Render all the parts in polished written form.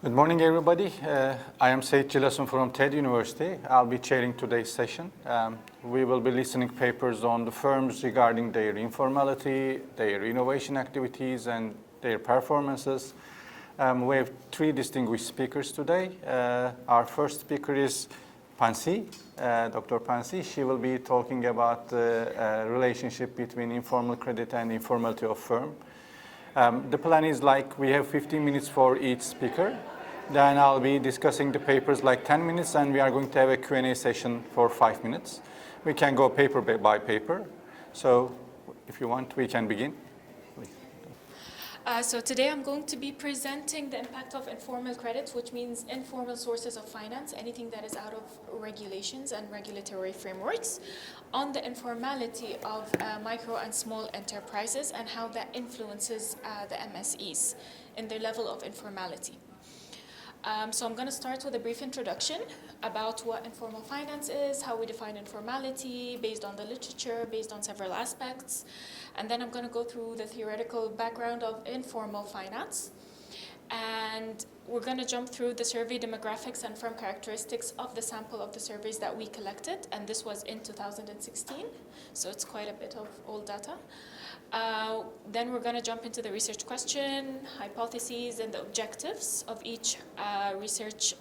Good morning, everybody. I am Seyit Cılasun from TED University. I'll be chairing today's session. We will be listening papers on the firms regarding their informality, their innovation activities, and their performances. We have three distinguished speakers today. Our first speaker is Pansye, Dr. Pansye. She will be talking about the relationship between informal credit and informality of firm. The plan is like we have 15 minutes for each speaker. Then I'll be discussing the papers like 10 minutes, and we are going to have a Q&A session for 5 minutes. We can go paper by paper. So if you want, we can begin. So today I'm going to be presenting the impact of informal credit, which means informal sources of finance, anything that is out of regulations and regulatory frameworks, on the informality of micro and small enterprises and how that influences the MSEs in their level of informality. So I'm going to start with a brief introduction about what informal finance is, how we define informality based on the literature, based on several aspects. And then I'm going to go through the theoretical background of informal finance. And we're going to jump through the survey demographics and firm characteristics of the sample of the surveys that we collected. And this was in 2016, so it's quite a bit of old data. Then we're going to jump into the research question, hypotheses, and the objectives of each research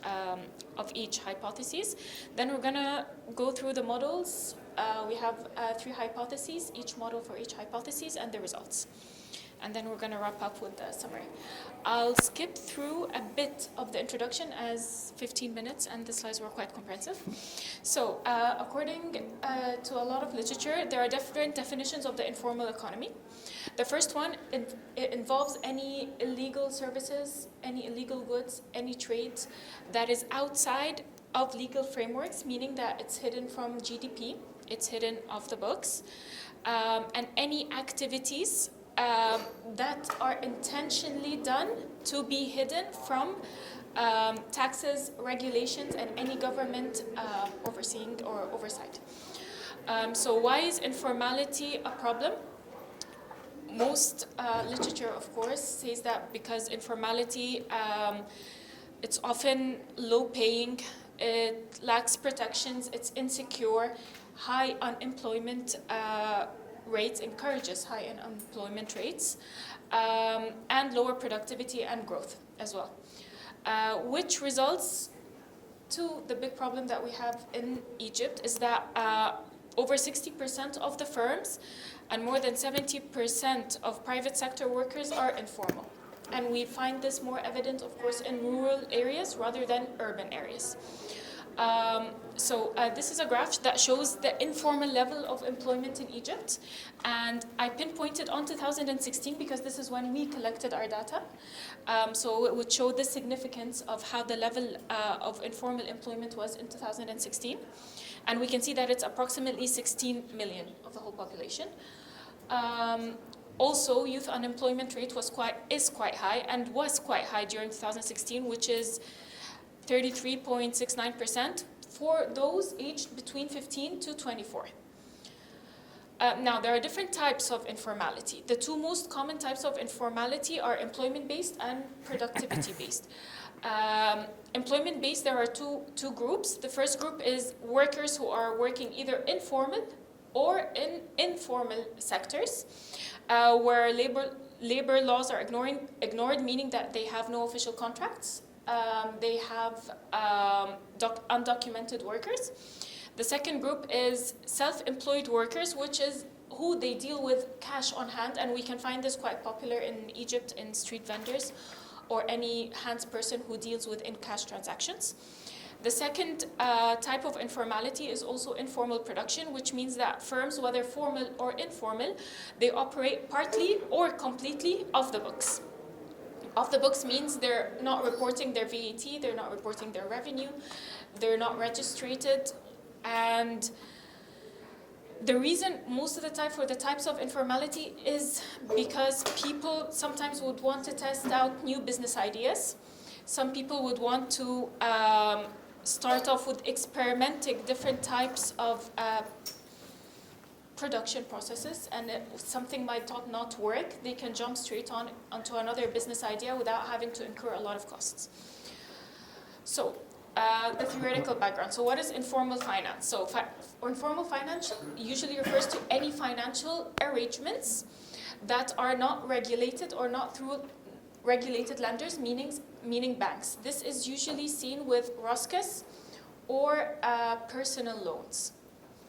of each hypothesis. Then we're going to go through the models. We have 3 hypotheses, each model for each hypothesis, and the results. And then we're going to wrap up with the summary. I'll skip through a bit of the introduction as 15 minutes, and the slides were quite comprehensive. So according to a lot of literature, there are different definitions of the informal economy. The first one, it involves any illegal services, any illegal goods, any trade that is outside of legal frameworks, meaning that it's hidden from GDP, it's hidden off the books, and any activities that are intentionally done to be hidden from taxes, regulations, and any government overseeing or oversight. So why is informality a problem? Most literature, of course, says that because informality, it's often low-paying, it lacks protections, it's insecure, high unemployment rates, encourages high unemployment rates, and lower productivity and growth as well, which results to the big problem that we have in Egypt is that over 60% of the firms and more than 70% of private sector workers are informal. And we find this more evident, of course, in rural areas rather than urban areas. This is a graph that shows the informal level of employment in Egypt, and I pinpointed on 2016 because this is when we collected our data. So it would show the significance of how the level of informal employment was in 2016, and we can see that it's approximately 16 million of the whole population. Also, youth unemployment rate is quite high and was quite high during 2016, which is 33.69% for those aged between 15 to 24. Now, there are different types of informality. The 2 most common types of informality are employment-based and productivity-based. Employment-based, there are two groups. The first group is workers who are working either informal or in informal sectors, where labor laws are ignored, meaning that they have no official contracts. They have undocumented workers. The second group is self-employed workers, which is who they deal with cash on hand, and we can find this quite popular in Egypt in street vendors or any hands person who deals with in-cash transactions. The second type of informality is also informal production, which means that firms, whether formal or informal, they operate partly or completely off the books. Off the books means they're not reporting their VAT, they're not reporting their revenue, they're not registered, and the reason most of the time for the types of informality is because people sometimes would want to test out new business ideas. Some people would want to start off with experimenting different types of production processes, and if something might not work, they can jump straight onto another business idea without having to incur a lot of costs. So, the theoretical background. So what is informal finance? So informal finance usually refers to any financial arrangements that are not regulated or not through regulated lenders, meaning banks. This is usually seen with ROSCAs or personal loans.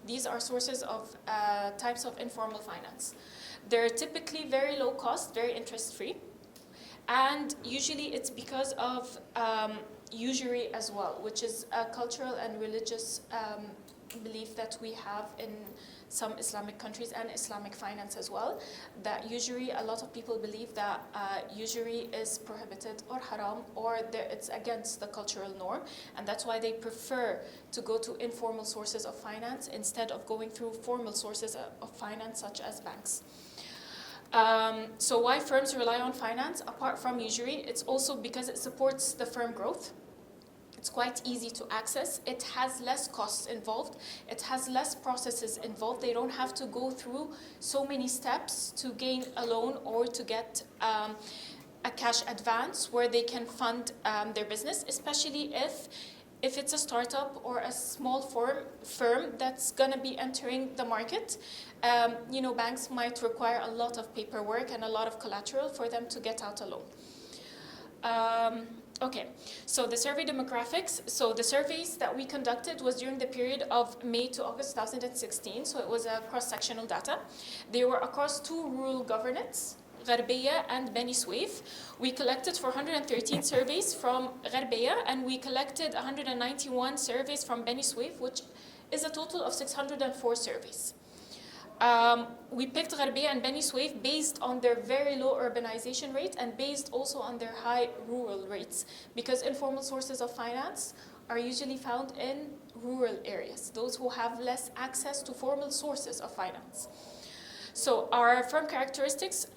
These are sources of types of informal finance. They're typically very low cost, very interest-free, and usually it's because of usury as well, which is a cultural and religious belief that we have in some Islamic countries and Islamic finance as well, that usury, a lot of people believe that usury is prohibited or haram, or it's against the cultural norm, and that's why they prefer to go to informal sources of finance instead of going through formal sources of finance such as banks. So why firms rely on finance apart from usury? It's also because it supports the firm growth. It's quite easy to access. It has less costs involved. It has less processes involved. They don't have to go through so many steps to gain a loan or to get a cash advance where they can fund their business, especially if it's a startup or a small firm that's going to be entering the market. Banks might require a lot of paperwork and a lot of collateral for them to get out a loan. Okay, so the survey demographics. So the surveys that we conducted was during the period of May to August 2016. So it was a cross-sectional data. They were across 2 rural governorates, Gharbiya and Beni Suef. We collected 413 surveys from Gharbiya, and we collected 191 surveys from Beni Suef, which is a total of 604 surveys. We picked Gharbiya and Beni Suef based on their very low urbanization rate and based also on their high rural rates, because informal sources of finance are usually found in rural areas, those who have less access to formal sources of finance. So our firm characteristics,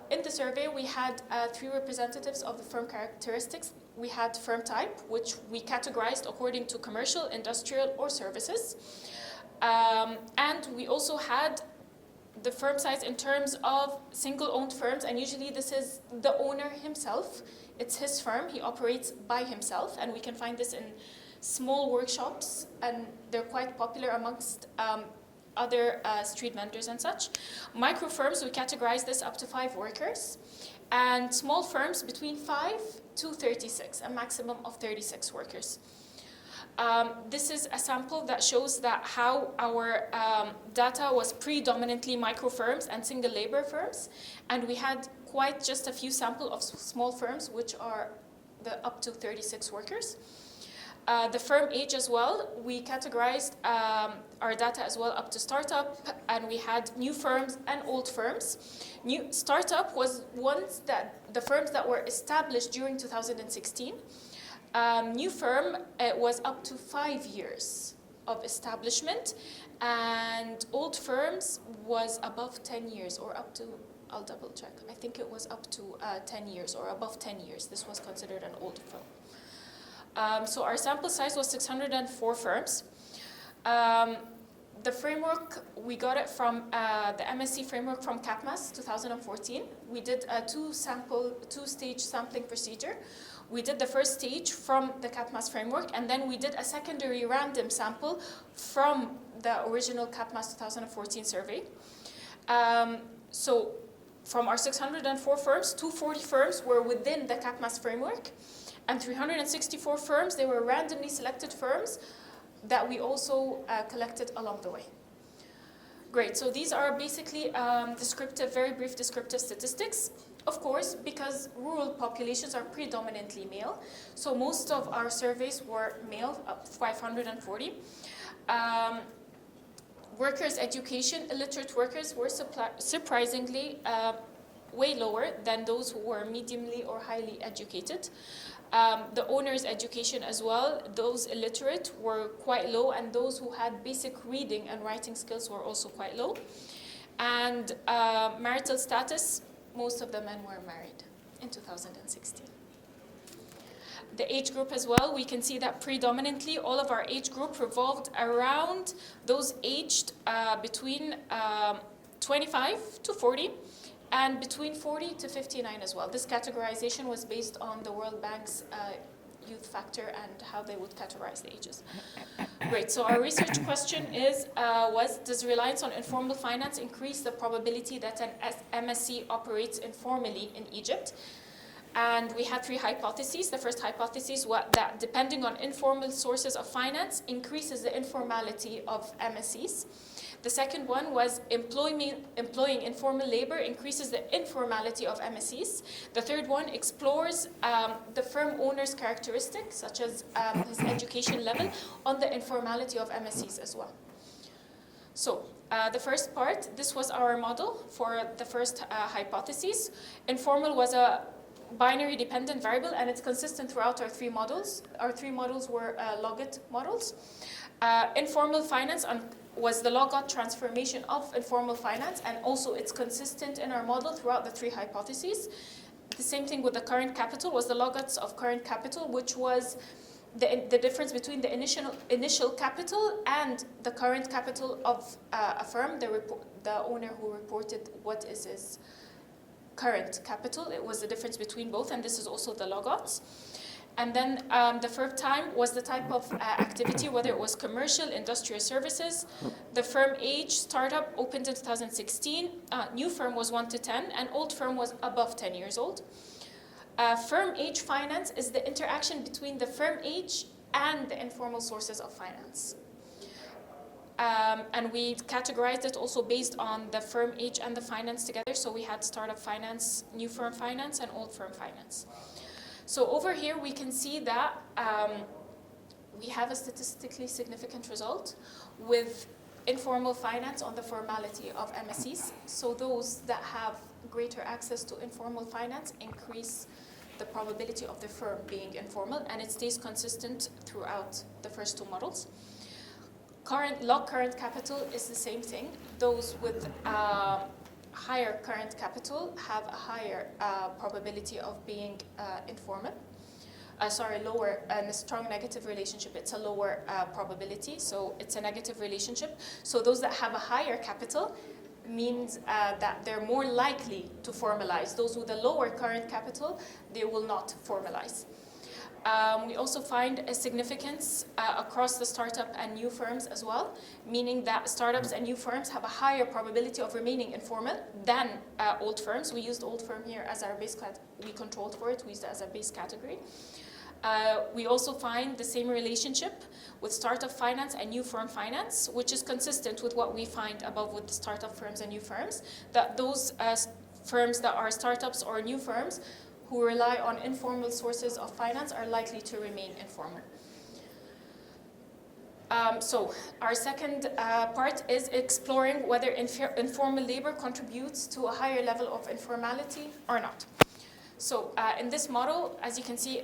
in the survey we had 3 representatives of the firm characteristics. We had firm type, which we categorized according to commercial, industrial, or services. And we also had the firm size in terms of single-owned firms, and usually this is the owner himself. It's his firm, he operates by himself, and we can find this in small workshops, and they're quite popular amongst other street vendors and such. Micro firms, we categorize this up to 5 workers, and small firms between 5 to 36, a maximum of 36 workers. This is a sample that shows that how our data was predominantly micro firms and single labor firms, and we had quite just a few samples of small firms, which are the up to 36 workers. The firm age as well, we categorized our data as well up to startup, and we had new firms and old firms. New startup was the firms that were established during 2016. New firm was up to 5 years of establishment, and old firms was above 10 years or up to, I'll double check, I think it was up to 10 years or above 10 years. This was considered an old firm. So our sample size was 604 firms. The framework, we got it from the MSc framework from CAPMAS 2014. We did a 2-stage sampling procedure. We did the first stage from the CAPMAS framework, and then we did a secondary random sample from the original CAPMAS 2014 survey. So from our 604 firms, 240 firms were within the CAPMAS framework, and 364 firms, they were randomly selected firms that we also collected along the way. Great, so these are basically descriptive, very brief descriptive statistics. Of course, because rural populations are predominantly male, so most of our surveys were male, 540. Workers' education, illiterate workers were surprisingly way lower than those who were mediumly or highly educated. The owner's education as well, those illiterate were quite low, and those who had basic reading and writing skills were also quite low. And marital status, most of the men were married in 2016. The age group as well, we can see that predominantly all of our age group revolved around those aged between 25 to 40 and between 40 to 59 as well. This categorization was based on the World Bank's youth factor and how they would categorize the ages. Great, so our research question was, does reliance on informal finance increase the probability that an MSE operates informally in Egypt? And we had 3 hypotheses. The first hypothesis was that depending on informal sources of finance increases the informality of MSEs. The second one was employing informal labor increases the informality of MSEs. The third one explores the firm owner's characteristics, such as his education level, on the informality of MSEs as well. So the first part, this was our model for the first hypothesis. Informal was a binary dependent variable, and it's consistent throughout our 3 models. Our 3 models were logit models. Informal finance was the logout transformation of informal finance, and also it's consistent in our model throughout the 3 hypotheses. The same thing with the current capital was the logouts of current capital, which was the difference between the initial capital and the current capital of a firm, the owner who reported what is his current capital. It was the difference between both, and this is also the logouts. And then the third time was the type of activity, whether it was commercial, industrial services. The firm age, startup opened in 2016. New firm was 1 to 10, and old firm was above 10 years old. Firm age finance is the interaction between the firm age and the informal sources of finance. And we categorized it also based on the firm age and the finance together. So we had startup finance, new firm finance, and old firm finance. So over here, we can see that we have a statistically significant result with informal finance on the formality of MSEs. So those that have greater access to informal finance increase the probability of the firm being informal, and it stays consistent throughout the first 2 models. Current capital is the same thing. Those with higher current capital have a higher probability of being informal. Lower, and a strong negative relationship, it's a lower probability, so it's a negative relationship. So those that have a higher capital means that they're more likely to formalize. Those with a lower current capital, they will not formalize. We also find a significance across the startup and new firms as well, meaning that startups and new firms have a higher probability of remaining informal than old firms. We used old firm here as our base we controlled for it, we used it as a base category. We also find the same relationship with startup finance and new firm finance, which is consistent with what we find above with the startup firms and new firms, that those firms that are startups or new firms who rely on informal sources of finance are likely to remain informal. So our second part is exploring whether informal labor contributes to a higher level of informality or not. So in this model, as you can see,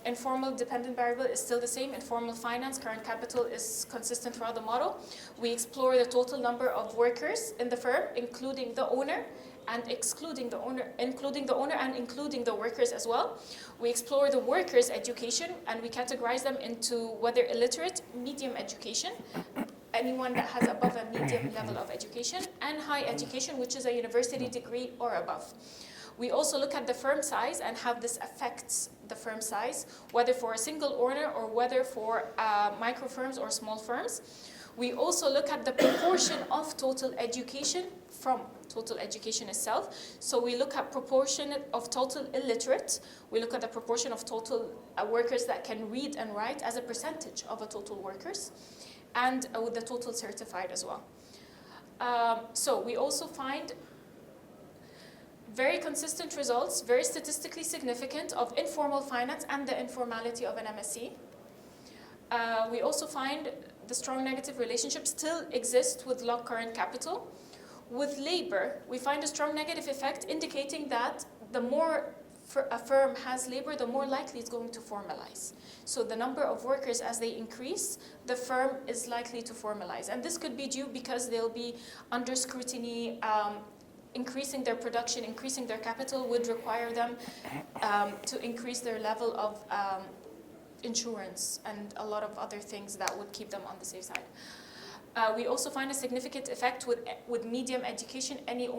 informal dependent variable is still the same. Informal finance, current capital is consistent throughout the model. We explore the total number of workers in the firm, including the owner, and excluding the owner, including the workers as well. We explore the workers' education, and we categorize them into whether illiterate, medium education, anyone that has above a medium level of education, and high education, which is a university degree or above. We also look at the firm size and how this affects the firm size, whether for a single owner or whether for micro firms or small firms. We also look at the proportion of total education from total education itself. So we look at proportion of total illiterate. We look at the proportion of total workers that can read and write as a percentage of a total workers, and with the total certified as well. So we also find very consistent results, very statistically significant of informal finance and the informality of an MSE. We also find the strong negative relationship still exists with log current capital. With labor, we find a strong negative effect indicating that the more a firm has labor, the more likely it's going to formalize. So the number of workers as they increase, the firm is likely to formalize. And this could be due because they'll be under scrutiny. Increasing their production, increasing their capital would require them to increase their level of insurance and a lot of other things that would keep them on the safe side. We also find a significant effect with medium education. Any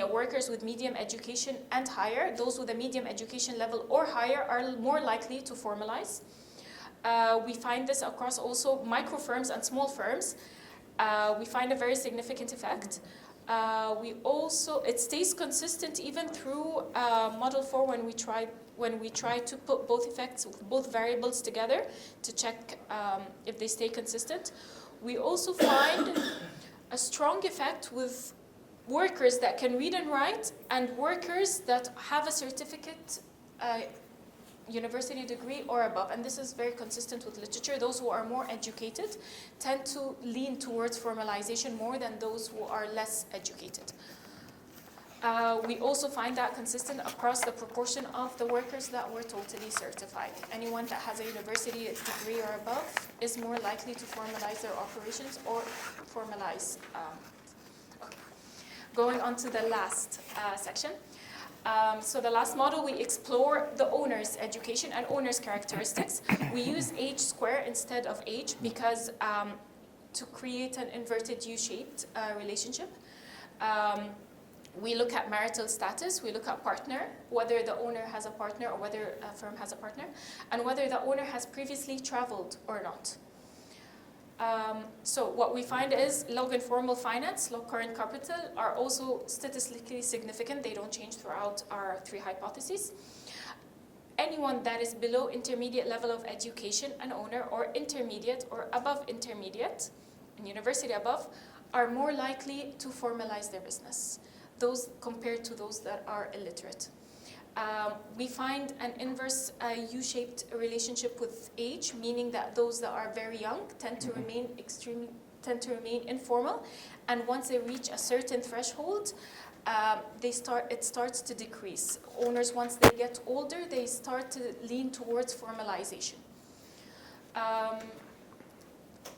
workers with medium education and higher, those with a medium education level or higher, are more likely to formalize. We find this across also micro firms and small firms. We find a very significant effect. It stays consistent even through Model 4 when we try to put both effects, both variables together to check if they stay consistent. We also find a strong effect with workers that can read and write and workers that have a certificate, university degree or above. And this is very consistent with literature. Those who are more educated tend to lean towards formalization more than those who are less educated. We also find that consistent across the proportion of the workers that were totally certified. Anyone that has a university degree or above is more likely to formalize their operations or formalize. Okay. Going on to the last section. So the last model, we explore the owner's education and owner's characteristics. We use age square instead of age because to create an inverted U-shaped relationship. We look at marital status, we look at partner, whether the owner has a partner or whether a firm has a partner, and whether the owner has previously traveled or not. So what we find is low informal finance, low current capital are also statistically significant. They don't change throughout our three hypotheses. Anyone that is below intermediate level of education, an owner, or intermediate or above intermediate, and university above, are more likely to formalize their business. Those compared to those that are illiterate. We find an inverse U-shaped relationship with age, meaning that those that are very young tend to remain informal, and once they reach a certain threshold, it starts to decrease. Owners, once they get older, they start to lean towards formalization.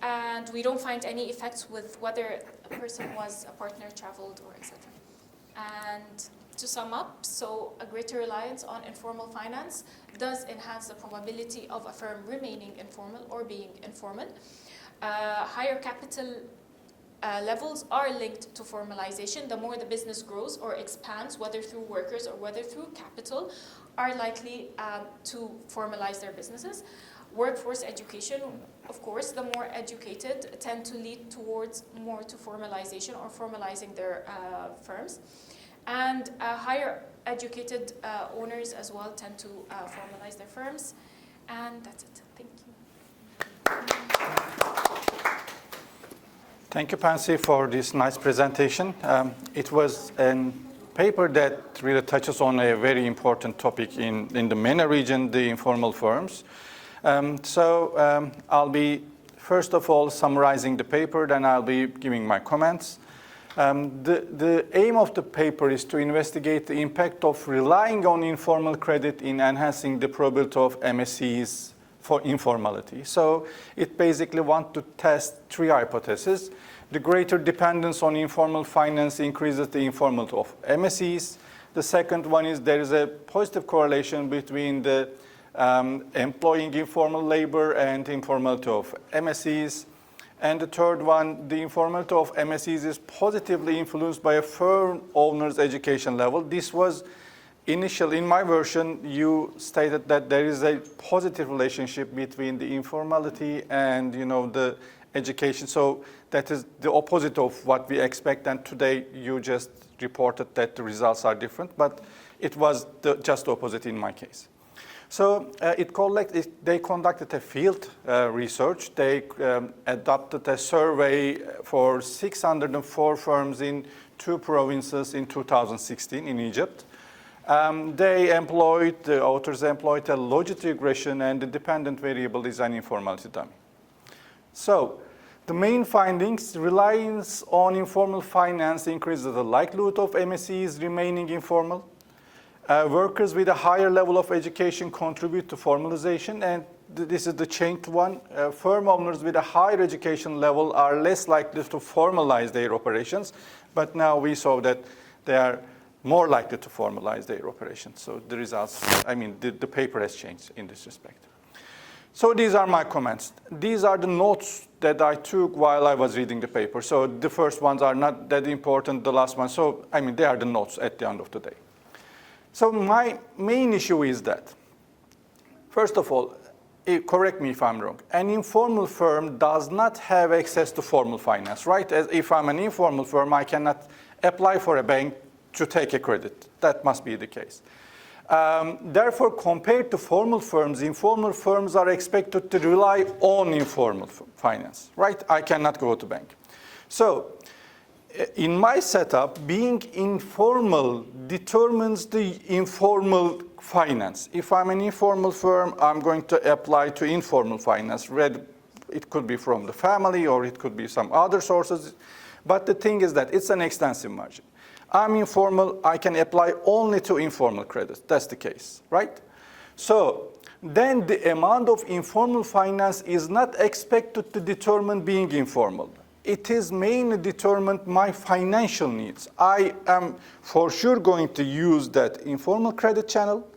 And we don't find any effects with whether a person was a partner, traveled, or etc. And to sum up, so a greater reliance on informal finance does enhance the probability of a firm remaining informal or being informal. Higher capital levels are linked to formalization. The more the business grows or expands, whether through workers or whether through capital, are likely to formalize their businesses. Workforce education, of course, the more educated tend to lead towards more to formalization or formalizing their firms. And higher educated owners as well tend to formalize their firms. And that's it. Thank you. Thank you, Pansye, for this nice presentation. It was a paper that really touches on a very important topic in the MENA region, the informal firms. I'll be, first of all, summarizing the paper, then I'll be giving my comments. The aim of the paper is to investigate the impact of relying on informal credit in enhancing the probability of MSEs for informality. So it basically wants to test three hypotheses. The greater dependence on informal finance increases the informality of MSEs. The second one is there is a positive correlation between the employing informal labor and informality of MSEs. And the third one, the informality of MSEs is positively influenced by a firm owner's education level. This was initial, in my version, you stated that there is a positive relationship between the informality and the education. So that is the opposite of what we expect. And today you just reported that the results are different, but it was just the opposite in my case. So they conducted a field research. They adopted a survey for 604 firms in 2 provinces in 2016 in Egypt. The authors employed a logit regression and the dependent variable design informality dummy. So the main findings, reliance on informal finance increases the likelihood of MSEs remaining informal. Workers with a higher level of education contribute to formalization, and this is the chained one. Firm owners with a higher education level are less likely to formalize their operations, but now we saw that they are more likely to formalize their operations. So the results, the paper has changed in this respect. So these are my comments. These are the notes that I took while I was reading the paper. So the first ones are not that important, the last one. So, I mean, they are the notes at the end of the day. So my main issue is that, first of all, correct me if I'm wrong, an informal firm does not have access to formal finance, right? As if I'm an informal firm, I cannot apply for a bank to take a credit. That must be the case. Therefore, compared to formal firms, informal firms are expected to rely on informal finance, right? I cannot go to bank. So, in my setup, being informal determines the informal finance. If I'm an informal firm, I'm going to apply to informal finance. It could be from the family or it could be some other sources. But the thing is that it's an extensive margin. I'm informal, I can apply only to informal credits. That's the case, right? So then the amount of informal finance is not expected to determine being informal. It is mainly determined my financial needs. I am for sure going to use that informal credit channel,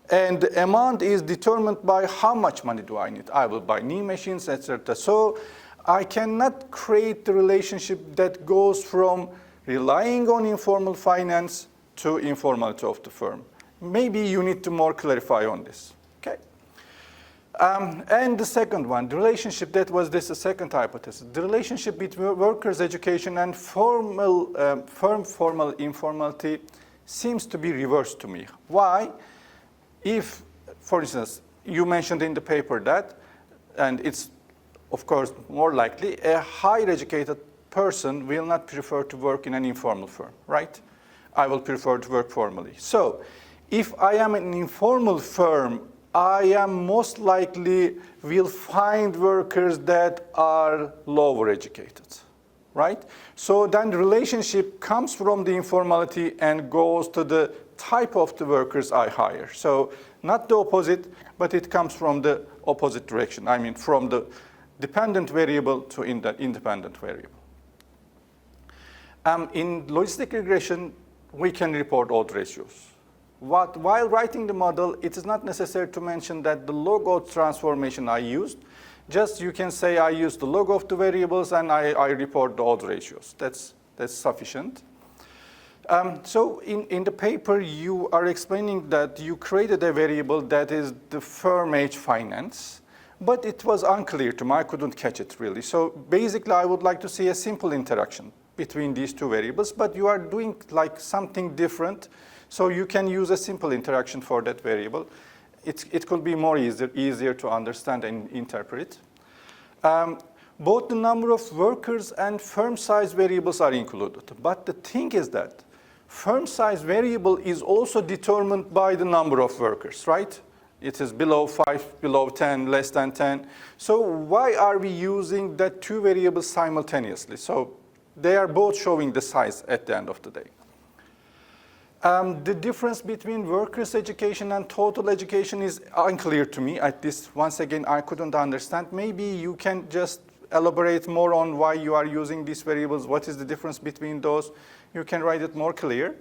and the amount is determined by how much money do I need. I will buy new machines, etc. So I cannot create the relationship that goes from relying on informal finance to informality of the firm. Maybe you need to more clarify on this, okay? And the second one, the relationship, that was this second hypothesis. The relationship between workers' education and formal informality seems to be reversed to me. Why? If, for instance, you mentioned in the paper that, and it's of course more likely, a higher educated person will not prefer to work in an informal firm, right? I will prefer to work formally. So if I am an informal firm, I am most likely will find workers that are lower educated, right? So then the relationship comes from the informality and goes to the type of the workers I hire. So not the opposite, but it comes from the opposite direction. I mean, from the dependent variable to the independent variable. In logistic regression, we can report odds ratios. While writing the model, it is not necessary to mention that the log odds transformation I used. Just you can say I used the log of the variables and I report the odds ratios. That's sufficient. So in the paper, you are explaining that you created a variable that is the firm age finance, but it was unclear to me. I couldn't catch it really. So basically, I would like to see a simple interaction between these two variables, but you are doing like something different, so you can use a simple interaction for that variable. It could be more easier to understand and interpret. Both the number of workers and firm size variables are included, but the thing is that firm size variable is also determined by the number of workers, right? It is below 5, below 10, less than 10. So why are we using that two variables simultaneously? So they are both showing the size at the end of the day. The difference between workers' education and total education is unclear to me. At least, once again, I couldn't understand. Maybe you can just elaborate more on why you are using these variables. What is the difference between those? You can write it more clear.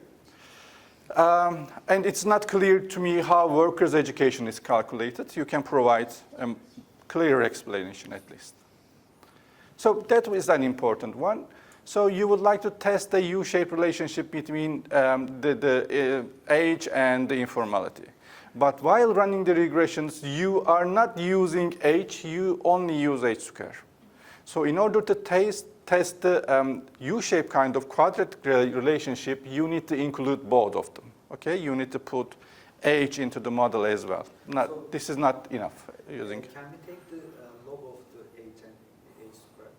And it's not clear to me how workers' education is calculated. You can provide a clear explanation at least. So that is an important one. So you would like to test the U-shaped relationship between the age and the informality. But while running the regressions, you are not using age, you only use h square. So in order to test the U-shaped kind of quadratic relationship, you need to include both of them. Okay, you need to put age into the model as well. This is not enough using. Can we take the log of the age and age square?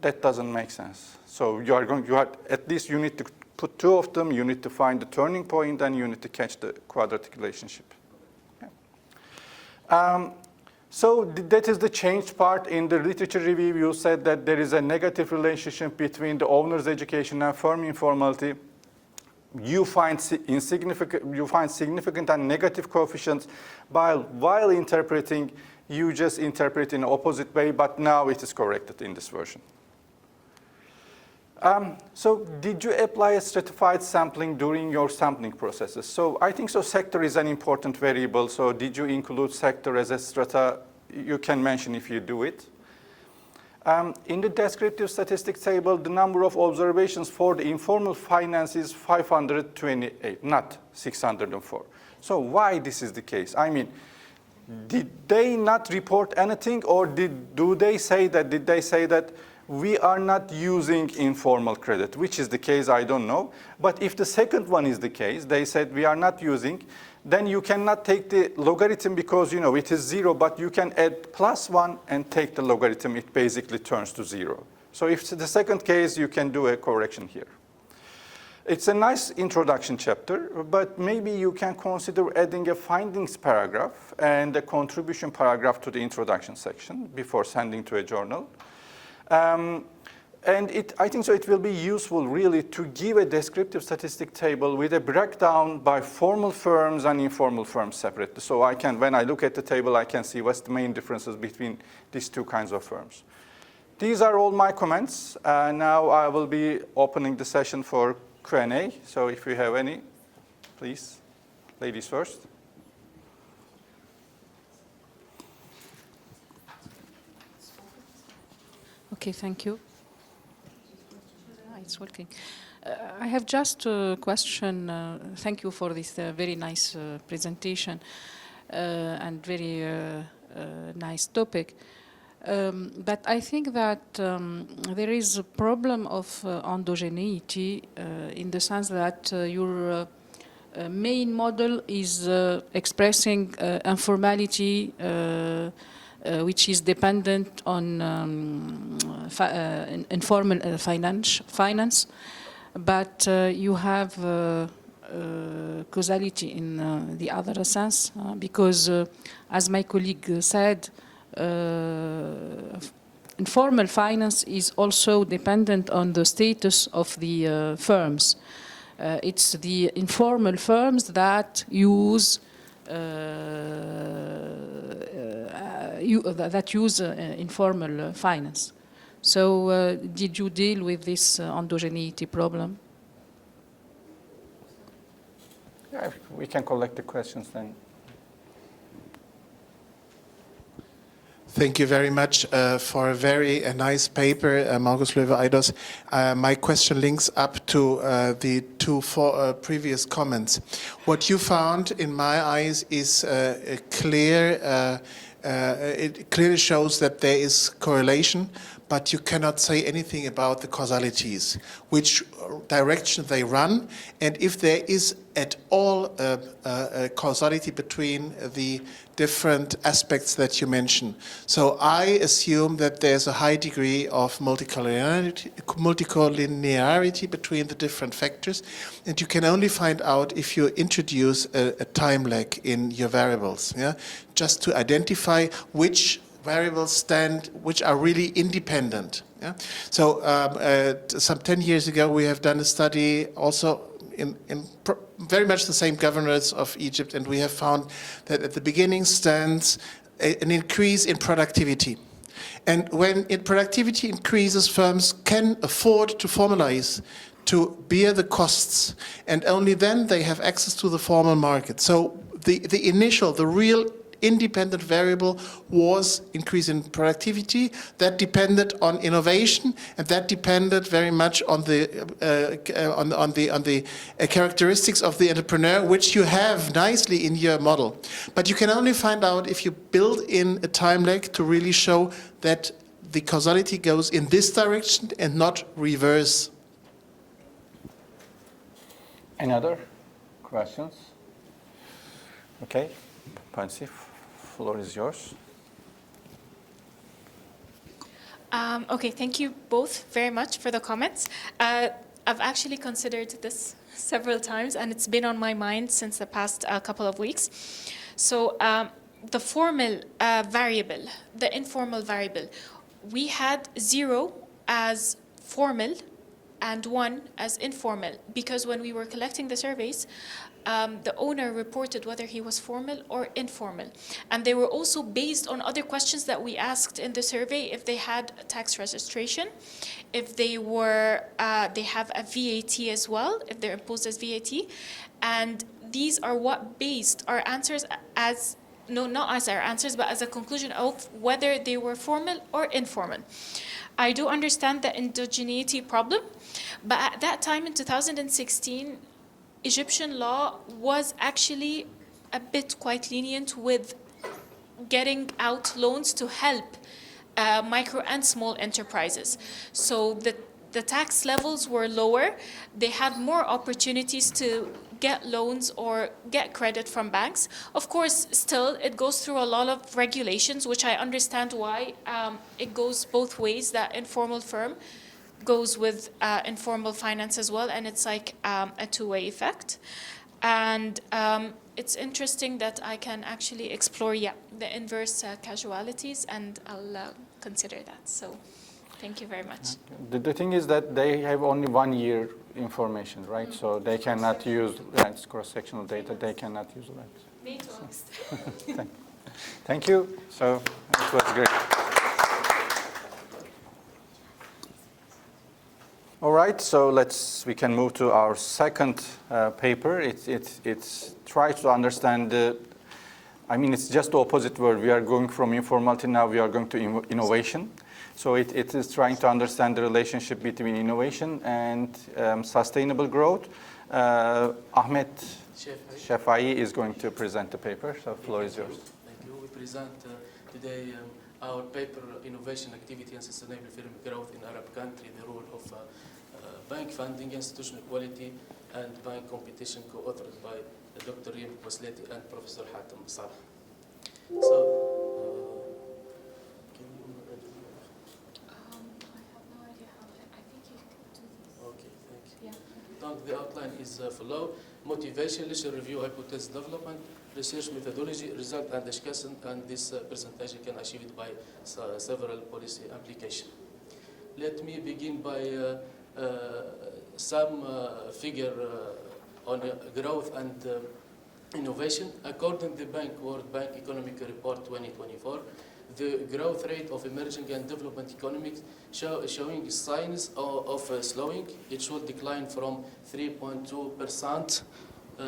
That doesn't make sense. So at least you need to put two of them, you need to find the turning point, and you need to catch the quadratic relationship. Okay. So that is the changed part. In the literature review, you said that there is a negative relationship between the owner's education and firm informality. You find significant and negative coefficients. While interpreting, you just interpret in the opposite way, but now it is corrected in this version. So did you apply a stratified sampling during your sampling processes? So I think so sector is an important variable. So did you include sector as a strata you can mention if you do it. In the descriptive statistics table, the number of observations for the informal finance is 528, not 604. So why this is the case? I mean, did they not report anything, or did they say that we are not using informal credit, which is the case, I don't know. But if the second one is the case, they said we are not using, then you cannot take the logarithm because, you know, it is 0, but you can add +1 and take the logarithm. It basically turns to 0. So if it's the second case, you can do a correction here. It's a nice introduction chapter, but maybe you can consider adding a findings paragraph and a contribution paragraph to the introduction section before sending to a journal. And I think so it will be useful really to give a descriptive statistic table with a breakdown by formal firms and informal firms separately. So I can, when I look at the table, I can see what's the main differences between these two kinds of firms. These are all my comments. Now I will be opening the session for Q&A. So if you have any, please, ladies first. Okay, thank you. It's working. I have just a question. Thank you for this very nice presentation and very nice topic. But I think that there is a problem of endogeneity in the sense that your main model is expressing informality which is dependent on informal finance, but you have causality in the other sense, because as my colleague said, informal finance is also dependent on the status of the firms. It's the informal firms that use informal finance. So did you deal with this endogeneity problem? Yeah, we can collect the questions then. Thank you very much for a very nice paper, Markus Löwe-Eidos. My question links up to the two previous comments. What you found, in my eyes, is clear. It clearly shows that there is correlation, but you cannot say anything about the causalities, which direction they run, and if there is at all a causality between the different aspects that you mentioned. So I assume that there's a high degree of multicollinearity between the different factors, and you can only find out if you introduce a time lag in your variables, yeah? Just to identify which variables which are really independent. Yeah? So some 10 years ago, we have done a study also in very much the same governors of Egypt, and we have found that at the beginning stands an increase in productivity. And when productivity increases, firms can afford to formalize, to bear the costs, and only then they have access to the formal market. So the real independent variable was increase in productivity. That depended on innovation, and that depended very much on the characteristics of the entrepreneur, which you have nicely in your model. But you can only find out if you build in a time lag to really show that the causality goes in this direction and not reverse. Any other questions? Okay, Pansye, floor is yours. Okay, thank you both very much for the comments. I've actually considered this several times, and it's been on my mind since the past couple of weeks. So the formal variable, the informal variable, we had 0 as formal and 1 as informal, because when we were collecting the surveys, the owner reported whether he was formal or informal. And they were also based on other questions that we asked in the survey, if they had tax registration, if they were, they have a VAT as well, if they're imposed as VAT. And these are what based our answers as no, not as our answers, but as a conclusion of whether they were formal or informal. I do understand the indigeneity problem, but at that time in 2016, Egyptian law was actually a bit quite lenient with getting out loans to help micro and small enterprises. So the tax levels were lower. They had more opportunities to get loans or get credit from banks. Of course, still, it goes through a lot of regulations, which I understand why it goes both ways, that informal firm goes with informal finance as well, and it's like a two-way effect. And it's interesting that I can actually explore, the inverse casualties, and I'll consider that. So thank you very much. The thing is that they have only 1 year information, right? So they cannot use, it's cross-sectional data, they cannot use that. Thank you. So it was great. All right, so we can move to our second paper. It's try to understand it's just the opposite word. We are going from informality, now we are going to innovation. So it is trying to understand the relationship between innovation and sustainable growth. Ahmed Chafai is going to present the paper, so the floor is yours. Thank you. We present today our paper, Innovation, Activity and Sustainable Firm Growth in Arab Country, the role of bank funding, institutional quality, and bank competition, co-authored by Dr. Oueslati and Professor Hatem, Salah. So, can you I have no idea how, I think you can do this. Okay, thank you. Yeah. Donc, the outline is follow: motivation, initial review, hypothesis development, research methodology, result and discussion, and this presentation can achieve it by several policy application. Let me begin by some figure on growth and innovation. According to the World Bank Economic Report 2024, the growth rate of emerging and development economies showing signs of slowing. It should decline from 3.2%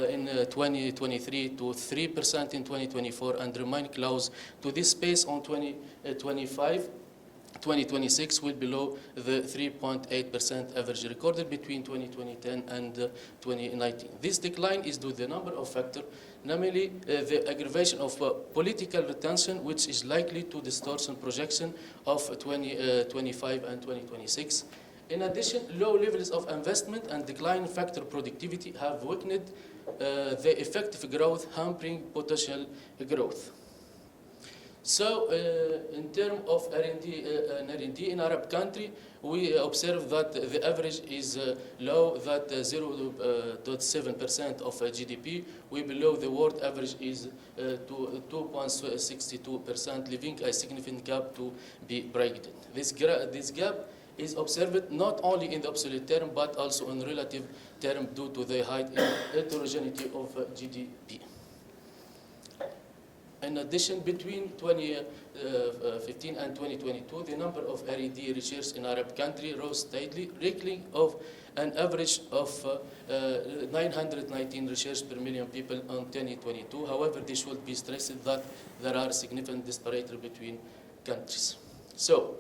in 2023 to 3% in 2024 and remain close to this pace on 2025. 2026 will below the 3.8% average recorded between 2010 and 2019. This decline is due to the number of factors, namely the aggravation of political retention, which is likely to distort projection of 2025 and 2026. In addition, low levels of investment and decline factor productivity have weakened the effective growth, hampering potential growth. So, in terms of R&D in Arab country, we observe that the average is low, that 0.7% of GDP. We below the world average is to 2.62%, leaving a significant gap to be bridged. This gap is observed not only in the absolute term, but also in relative term due to the high heterogeneity of GDP. In addition, between 2015 and 2022, the number of R&D research in Arab countries rose steadily, reaching of an average of 919 research per million people in 2022. However, this should be stressed that there are significant disparities between countries. So,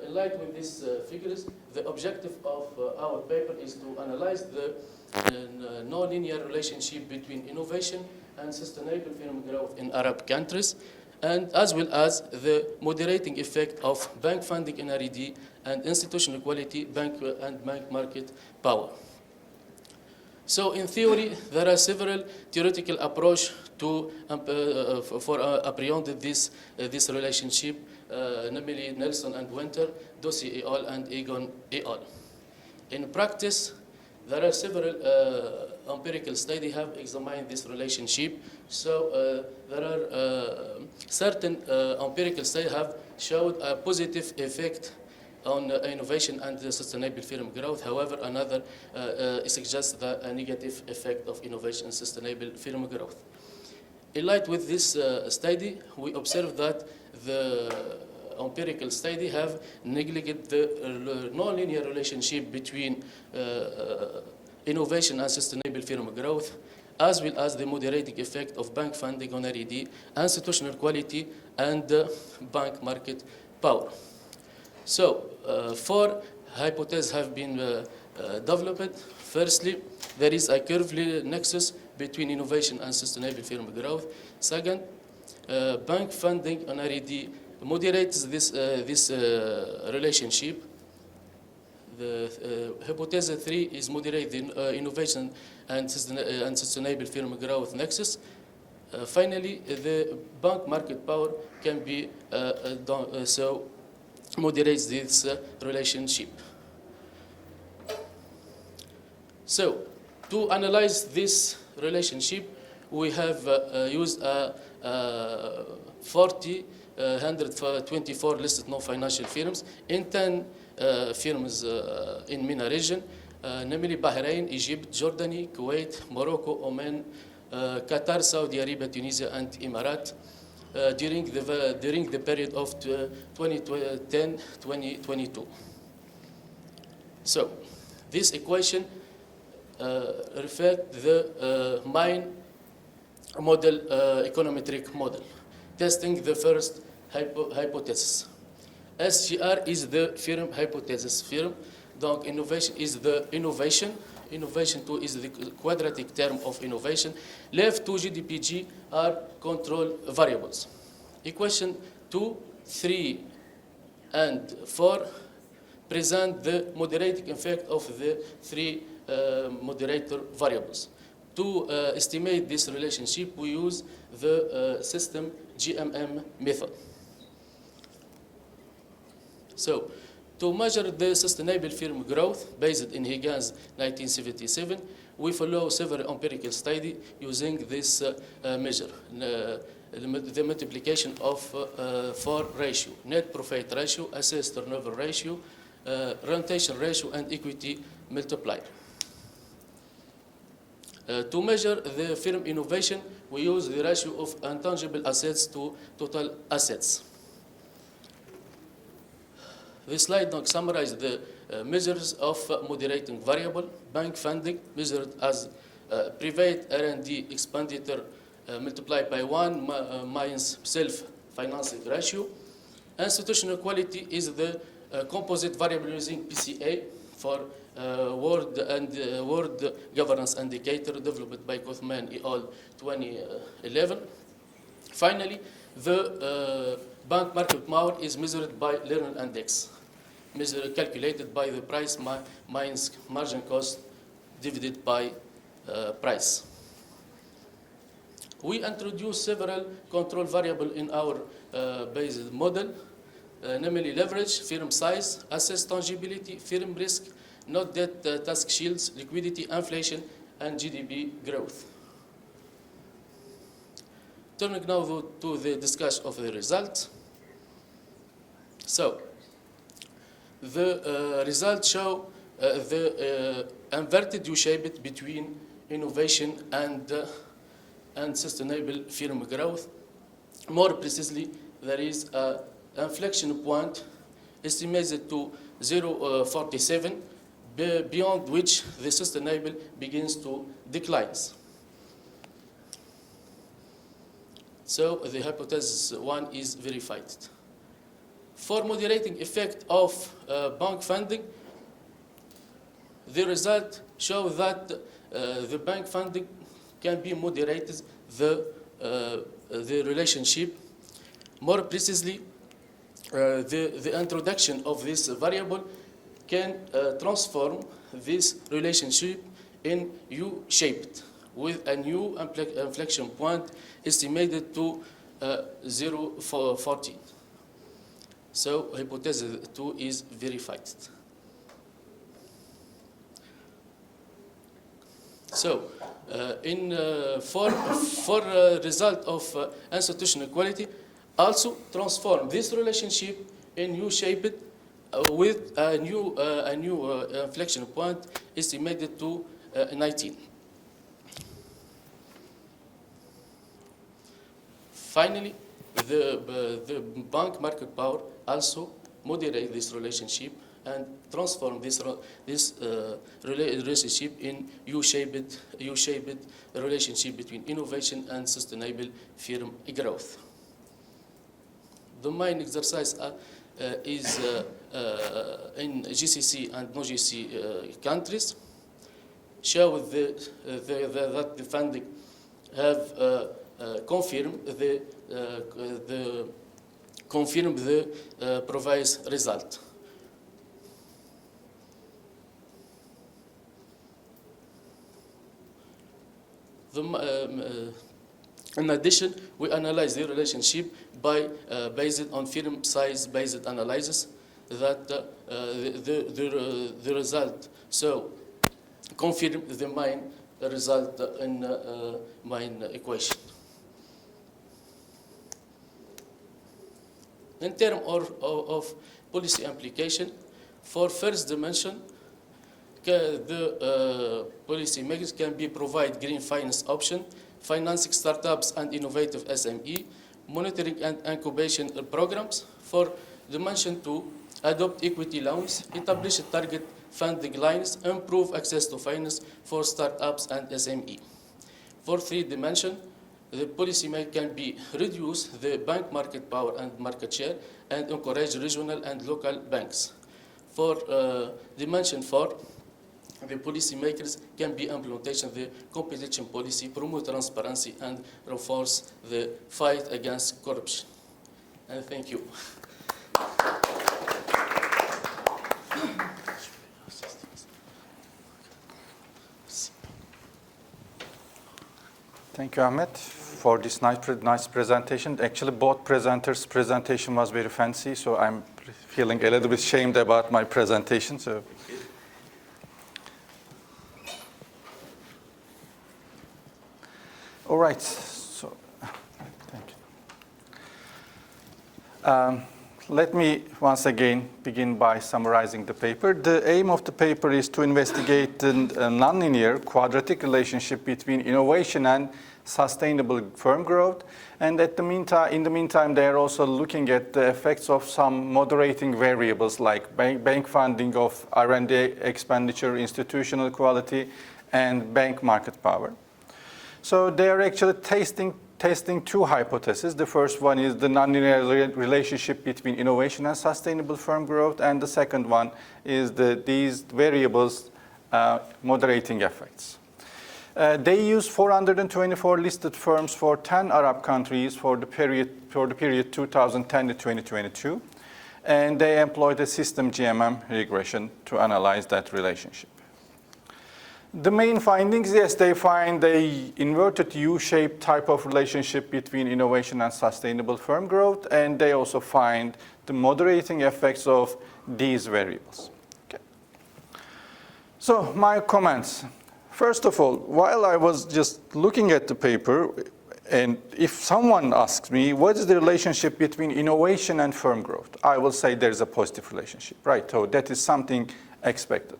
in light with these figures, the objective of our paper is to analyze the non-linear relationship between innovation and sustainable firm growth in Arab countries, and as well as the moderating effect of bank funding in R&D and institutional quality, bank market power. So in theory, there are several theoretical approaches to apprehend this relationship, namely Nelson and Winter, Dossi et al. And Egon et al. In practice, there are several empirical studies have examined this relationship. So there are certain empirical studies have showed a positive effect on innovation and sustainable firm growth. However, another suggests a negative effect of innovation and sustainable firm growth. In light with this study, we observe that the empirical study have neglected the non-linear relationship between innovation and sustainable firm growth, as well as the moderating effect of bank funding on RED, institutional quality, and bank market power. So, four hypotheses have been developed. Firstly, there is a curved nexus between innovation and sustainable firm growth. Second, bank funding on RED moderates this relationship. The hypothesis 3 is moderate the innovation and sustainable firm growth nexus. Finally, the bank market power can be so moderates this relationship. So, to analyze this relationship, we have used 124 listed non-financial firms in 10 firms in MENA region, namely Bahrain, Egypt, Jordan, Kuwait, Morocco, Oman, Qatar, Saudi Arabia, Tunisia, and Emirates during the period of 2010-2022. So, this equation reflects the main model, econometric model, testing the first hypothesis. SGR is the firm hypothesis firm. Donc, innovation is the innovation. Innovation 2 is the quadratic term of innovation. Left 2 GDPG are control variables. Equation 2, 3, and 4 present the moderating effect of the three moderator variables. To estimate this relationship, we use the system GMM method. So, to measure the sustainable firm growth based in Higgins 1977, we follow several empirical studies using this measure. The multiplication of 4 ratio, net profit ratio, asset turnover ratio, rotation ratio, and equity multiplier. To measure the firm innovation, we use the ratio of intangible assets to total assets. This slide now summarizes the measures of moderating variable. Bank funding measured as private R&D expenditure multiplied by 1 minus self-financing ratio. Institutional quality is the composite variable using PCA for world governance indicator developed by Kothman et al. 2011. Finally, the bank market power is measured by Lerner index, calculated by the price minus margin cost divided by price. We introduce several control variables in our based model, namely leverage, firm size, asset tangibility, firm risk, not debt task shields, liquidity, inflation, and GDP growth. Turning now to the discussion of the results. So, the results show the inverted U-shape between innovation and sustainable firm growth. More precisely, there is an inflection point estimated to 0.47, beyond which the sustainable begins to decline. So the hypothesis 1 is verified. For moderating effect of bank funding, the result shows that the bank funding can be moderated the relationship. More precisely, the introduction of this variable can transform this relationship in U-shaped with a new inflection point estimated to 0.14. So hypothesis 2 is verified. So for result of institutional quality, also transform this relationship in U-shaped with a new inflection point estimated to 19. Finally, the bank market power also moderate this relationship and transform this relationship in U-shaped relationship between innovation and sustainable firm growth. The main exercise is in GCC and non-GCC countries, show that the funding have confirmed the proposed result. In addition, we analyze the relationship based on firm size based analysis that the result so confirm the main result in main equation. In terms of policy implication, for first dimension, the policy makers can be provide green finance option, financing startups and innovative SME, monitoring and incubation programs. For dimension 2, adopt equity loans, establish target funding lines, improve access to finance for startups and SME. For 3 dimension, the policymaker can be reduce the bank market power and market share and encourage regional and local banks. For dimension 4, the policymakers can be implementation the competition policy, promote transparency, and reinforce the fight against corruption. And thank you. Thank you, Ahmed, for this nice presentation. Actually, both presenters' presentation was very fancy, so I'm feeling a little bit ashamed about my presentation. So. All right, so thank you. Let me once again begin by summarizing the paper. The aim of the paper is to investigate the nonlinear quadratic relationship between innovation and sustainable firm growth. And in the meantime, they are also looking at the effects of some moderating variables like bank funding of R&D expenditure, institutional quality, and bank market power. So they are actually testing 2 hypotheses. The first one is the nonlinear relationship between innovation and sustainable firm growth, and the second one is these variables moderating effects. They use 424 listed firms for 10 Arab countries for the period 2010 to 2022, and they employed a system GMM regression to analyze that relationship. The main findings, yes, they find the inverted U-shaped type of relationship between innovation and sustainable firm growth, and they also find the moderating effects of these variables. Okay. So my comments. First of all, while I was just looking at the paper, and if someone asks me, what is the relationship between innovation and firm growth? I will say there's a positive relationship, right? So that is something expected.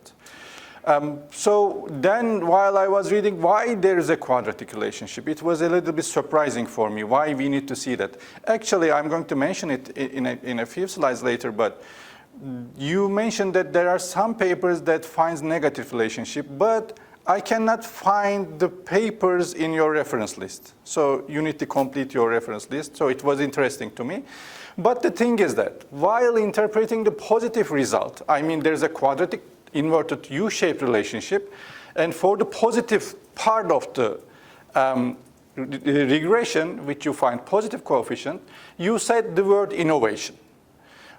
So then while I was reading why there is a quadratic relationship, it was a little bit surprising for me why we need to see that. Actually, I'm going to mention it in a few slides later, but you mentioned that there are some papers that finds negative relationship, but I cannot find the papers in your reference list. So you need to complete your reference list. So it was interesting to me. But the thing is that while interpreting the positive result, I mean, there's a quadratic inverted U-shaped relationship, and for the positive part of the regression, which you find positive coefficient, you said the word innovation.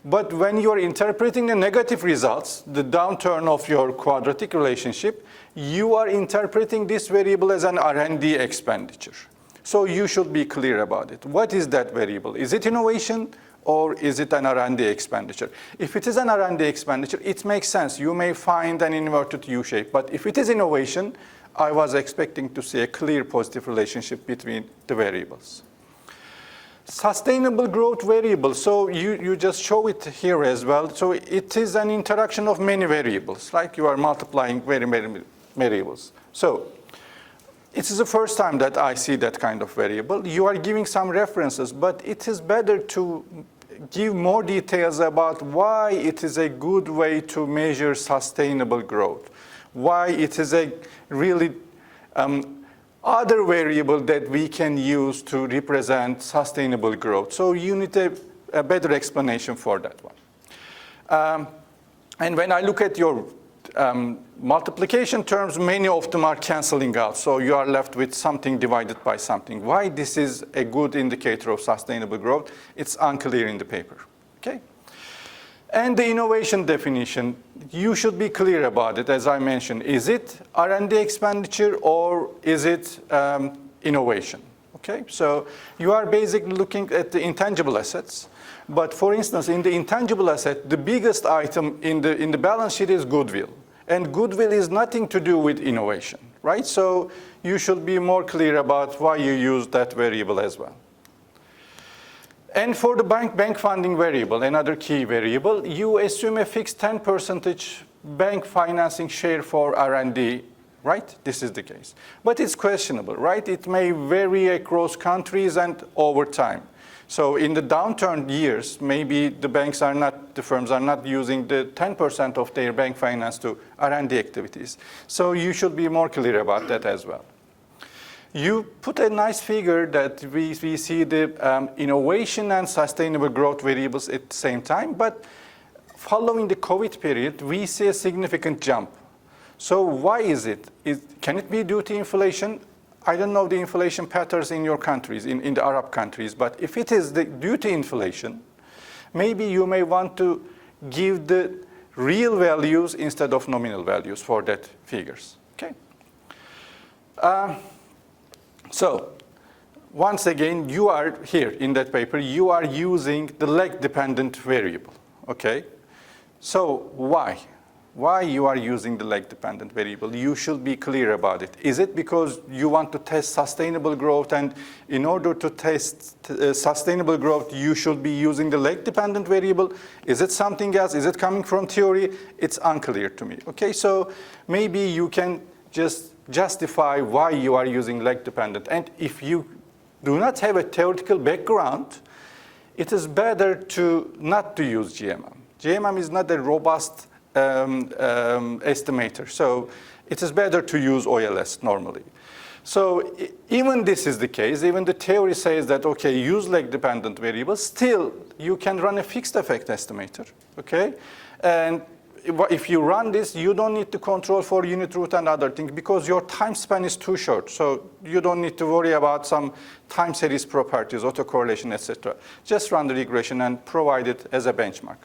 But when you are interpreting the negative results, the downturn of your quadratic relationship, you are interpreting this variable as an R&D expenditure. So you should be clear about it. What is that variable? Is it innovation? Or is it an R&D expenditure? If it is an R&D expenditure, it makes sense. You may find an inverted U-shape. But if it is innovation, I was expecting to see a clear positive relationship between the variables. Sustainable growth variable. So you just show it here as well. So it is an interaction of many variables, like you are multiplying many variables. So it is the first time that I see that kind of variable. You are giving some references, but it is better to give more details about why it is a good way to measure sustainable growth, why it is a really other variable that we can use to represent sustainable growth. So you need a better explanation for that one. And when I look at your multiplication terms, many of them are canceling out. So you are left with something divided by something. Why this is a good indicator of sustainable growth, it's unclear in the paper. Okay? And the innovation definition, you should be clear about it, as I mentioned. Is it R&D expenditure or is it innovation? Okay, so you are basically looking at the intangible assets. But for instance, in the intangible asset, the biggest item in the balance sheet is goodwill. And goodwill is nothing to do with innovation, right? So you should be more clear about why you use that variable as well. And for the bank funding variable, another key variable, you assume a fixed 10% bank financing share for R&D, right? This is the case. But it's questionable, right? It may vary across countries and over time. So in the downturn years, maybe the firms are not using the 10% of their bank finance to R&D activities. So you should be more clear about that as well. You put a nice figure that we see the innovation and sustainable growth variables at the same time, but following the COVID period, we see a significant jump. So why is it? Can it be due to inflation? I don't know the inflation patterns in your countries, in the Arab countries, but if it is due to inflation, maybe you may want to give the real values instead of nominal values for that figures, okay? So, once again, you are here in that paper, you are using the leg-dependent variable, okay? So, why? Why you are using the leg-dependent variable? You should be clear about it. Is it because you want to test sustainable growth, and in order to test sustainable growth, you should be using the leg-dependent variable? Is it something else? Is it coming from theory? It's unclear to me, okay? So maybe you can just justify why you are using leg-dependent. And if you do not have a theoretical background, it is better to not to use GMM. GMM is not a robust estimator. So it is better to use OLS normally. So even this is the case, even the theory says that, okay, use leg-dependent variables, still you can run a fixed effect estimator, okay? And if you run this, you don't need to control for unit root and other things because your time span is too short. So you don't need to worry about some time series properties, autocorrelation, etc. Just run the regression and provide it as a benchmark.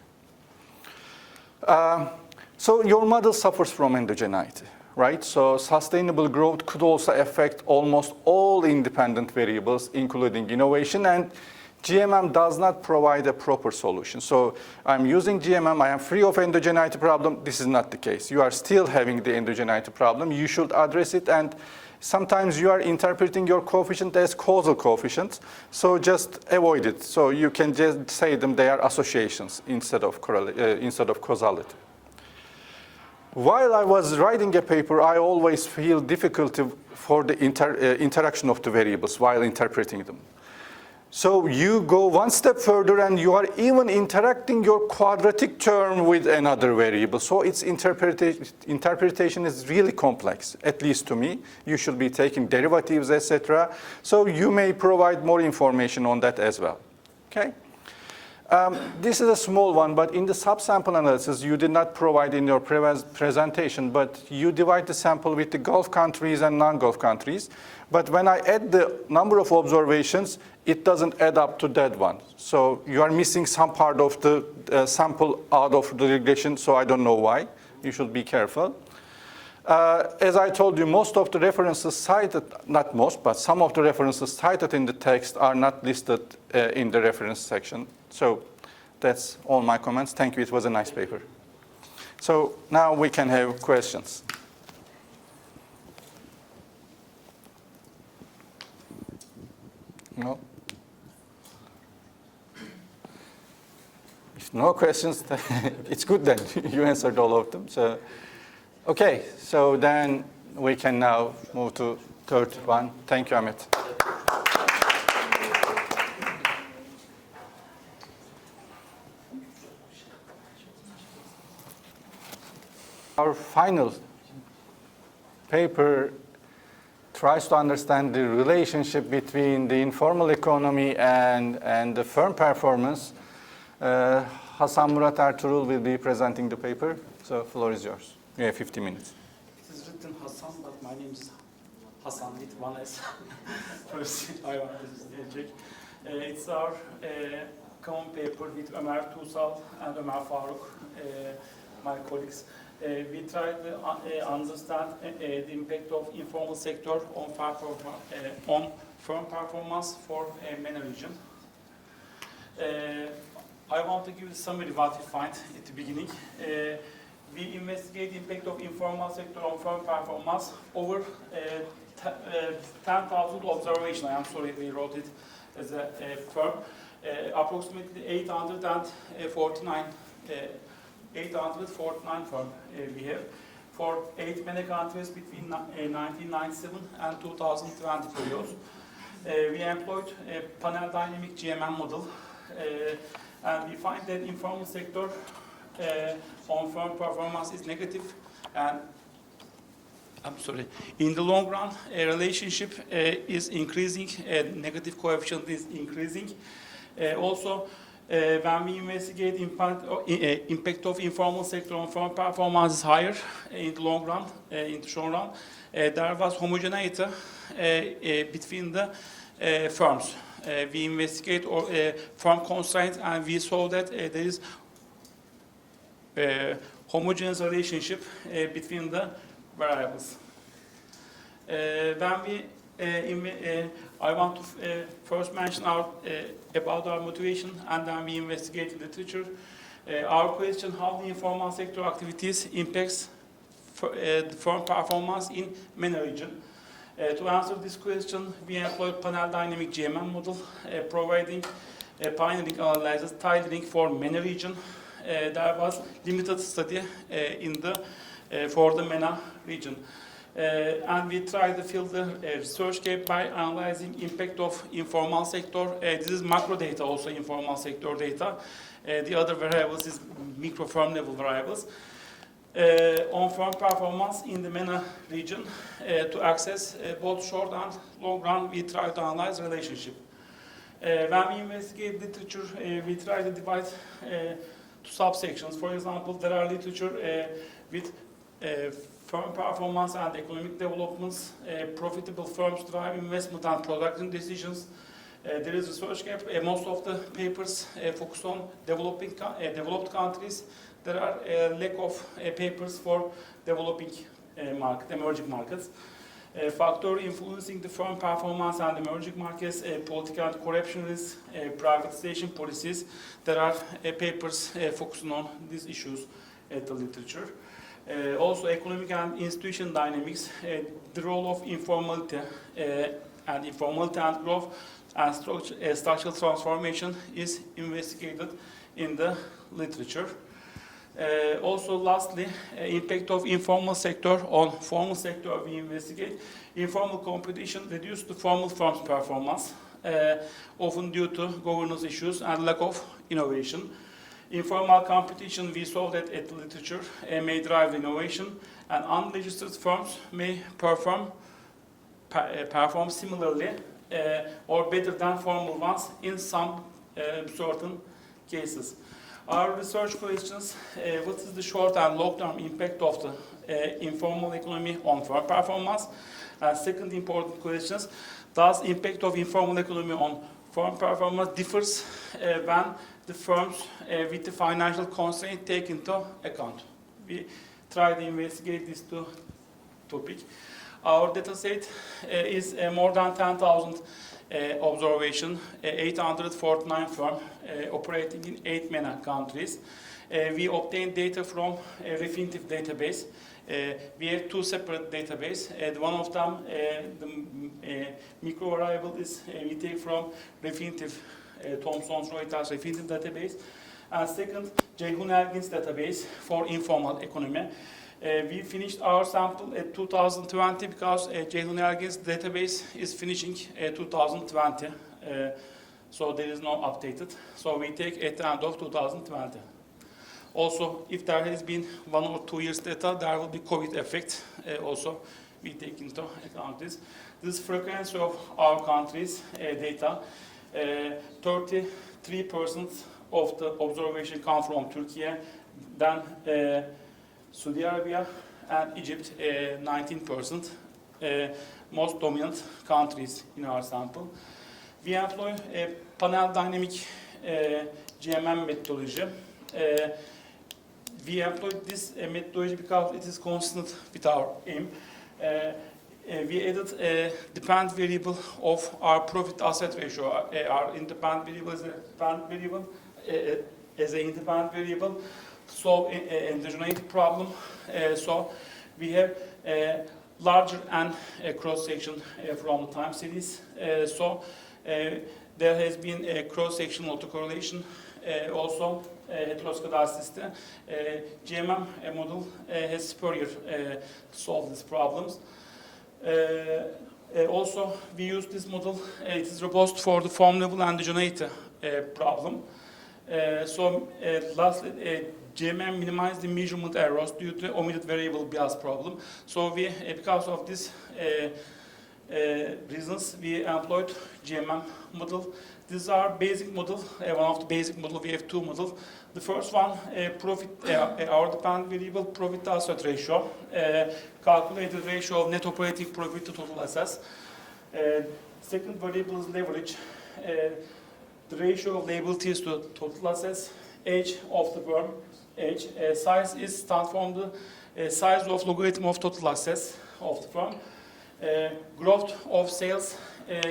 So your model suffers from endogeneity, right? So sustainable growth could also affect almost all independent variables, including innovation, and GMM does not provide a proper solution. So I'm using GMM, I am free of endogeneity problem. This is not the case. You are still having the endogeneity problem. You should address it, and sometimes you are interpreting your coefficient as causal coefficients, so just avoid it. So you can just say them, they are associations instead of causality. While I was writing a paper, I always feel difficulty for the interaction of the variables while interpreting them. So you go one step further and you are even interacting your quadratic term with another variable. So its interpretation is really complex, at least to me. You should be taking derivatives, etc. So you may provide more information on that as well, okay? This is a small one, but in the subsample analysis, you did not provide in your presentation, but you divide the sample with the Gulf countries and non-Gulf countries. But when I add the number of observations, it doesn't add up to that one. So you are missing some part of the sample out of the regression, so I don't know why. You should be careful. As I told you, most of the references cited, not most, but some of the references cited in the text are not listed in the reference section. So that's all my comments. Thank you. It was a nice paper. So now we can have questions. No? If no questions, it's good then. You answered all of them. So, okay, so then we can now move to third one. Thank you, Ahmed. final paper tries to understand the relationship between the informal economy and the firm performance. Hassan Murat Ertuğrul will be presenting the paper. So, floor is yours. You have 50 minutes. It is written Hassan, but my name is Hassan with one S. First, I want to check. It's our common paper with Ömer, Tuğsal, and Ömer, Faruk, my colleagues. We try to understand the impact of informal sector on firm performance for MENA region. I want to give a summary of what we find at the beginning. We investigate the impact of informal sector on firm performance over 10,000 observations. I am sorry, we wrote it as a firm. Approximately 849 firms we have for 8 MENA countries between 1997 and 2020 periods. We employed a panel dynamic GMM model, and we find that informal sector on firm performance is negative, and in the long run, a relationship is increasing, negative coefficient is increasing. Also, when we investigate impact of informal sector on firm performance is higher in the long run, in the short run. There was homogeneity between the firms. We investigate firm constraints, and we saw that there is homogeneous relationship between the variables. I want to first mention about our motivation, and then we investigate the literature. Our question: how the informal sector activities impacts the firm performance in MENA region. To answer this question, we employed panel dynamic GMM model, providing pioneering analysis tailoring for MENA region. There was limited study for the MENA region. And we try to fill the research gap by analyzing impact of informal sector. This is macro data, also informal sector data. The other variables is micro firm level variables. On firm performance in the MENA region, to access both short and long run, we try to analyze relationship. When we investigate literature, we try to divide to subsections. For example, there are literature with firm performance and economic developments, profitable firms drive investment and production decisions. There is a research gap. Most of the papers focus on developed countries. There are a lack of papers for developing emerging markets. Factor influencing the firm performance and emerging markets, political and corruption risk, privatization policies. There are papers focusing on these issues at the literature. Also, economic and institution dynamics, the role of informality and growth and structural transformation is investigated in the literature. Also, lastly, impact of informal sector on formal sector we investigate. Informal competition reduced the formal firms' performance, often due to governance issues and lack of innovation. Informal competition, we saw that at the literature, may drive innovation, and unregistered firms may perform similarly or better than formal ones in some certain cases. Our research questions: what is the short and long-term impact of the informal economy on firm performance? Second important questions: does impact of informal economy on firm performance differs when the firms with the financial constraint take into account? We try to investigate these two topics. Our data set is more than 10,000 observation, 849 firms operating in 8 MENA countries. We obtained data from a Refinitiv database. We have two separate databases. One of them, the micro variable is we take from Refinitiv, Thomson Reuters Refinitiv database. And second, Ceyhun Ergin's database for informal economy. We finished our sample at 2020 because Ceyhun Ergin's database is finishing 2020. So there is no updated. So we take at the end of 2020. Also, if there has been 1 or 2 years data, there will be COVID effect. Also, we take into account this. This frequency of our country's data, 33% of the observation come from Turkey, then Saudi Arabia and Egypt, 19%, most dominant countries in our sample. We employ a panel dynamic GMM methodology. We employ this methodology because it is consistent with our aim. We added a dependent variable of our profit asset ratio. Our independent variable is a dependent variable, independent variable. So in the genetic problem, so we have a larger N cross-section from the time series. So there has been a cross-sectional autocorrelation. Also, heteroscedasticity. GMM model has superior to solve these problems. Also, we use this model. It is robust for the form level and the generator problem. Lastly, GMM minimized the measurement errors due to omitted variable bias problem. So we, because of this reasons, we employed GMM model. These are basic model. One of the basic model, we have 2 models. The first one, profit, our dependent variable profit to asset ratio, calculated ratio of net operating profit to total assets. Second variable is leverage, the ratio of liabilities to total assets, age of the firm, age, size is stand from the size of logarithm of total assets of the firm. Growth of sales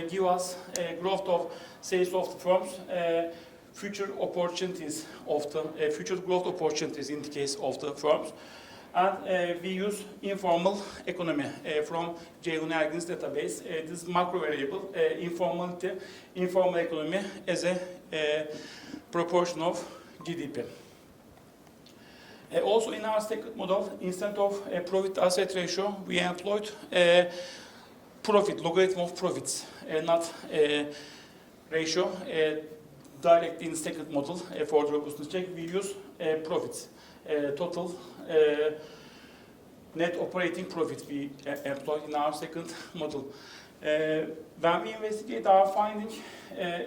give us growth of sales of the firms, future opportunities of the future growth opportunities in the case of the firms. And we use informal economy from Ceyhun Ergin's database. This macro variable, informality, informal economy as a proportion of GDP. Also in our second model, instead of a profit asset ratio, we employed profit, logarithm of profits, not ratio. Directly in the second model for the robustness check, we use profits, total net operating profit we employed in our second model. When we investigate our finding,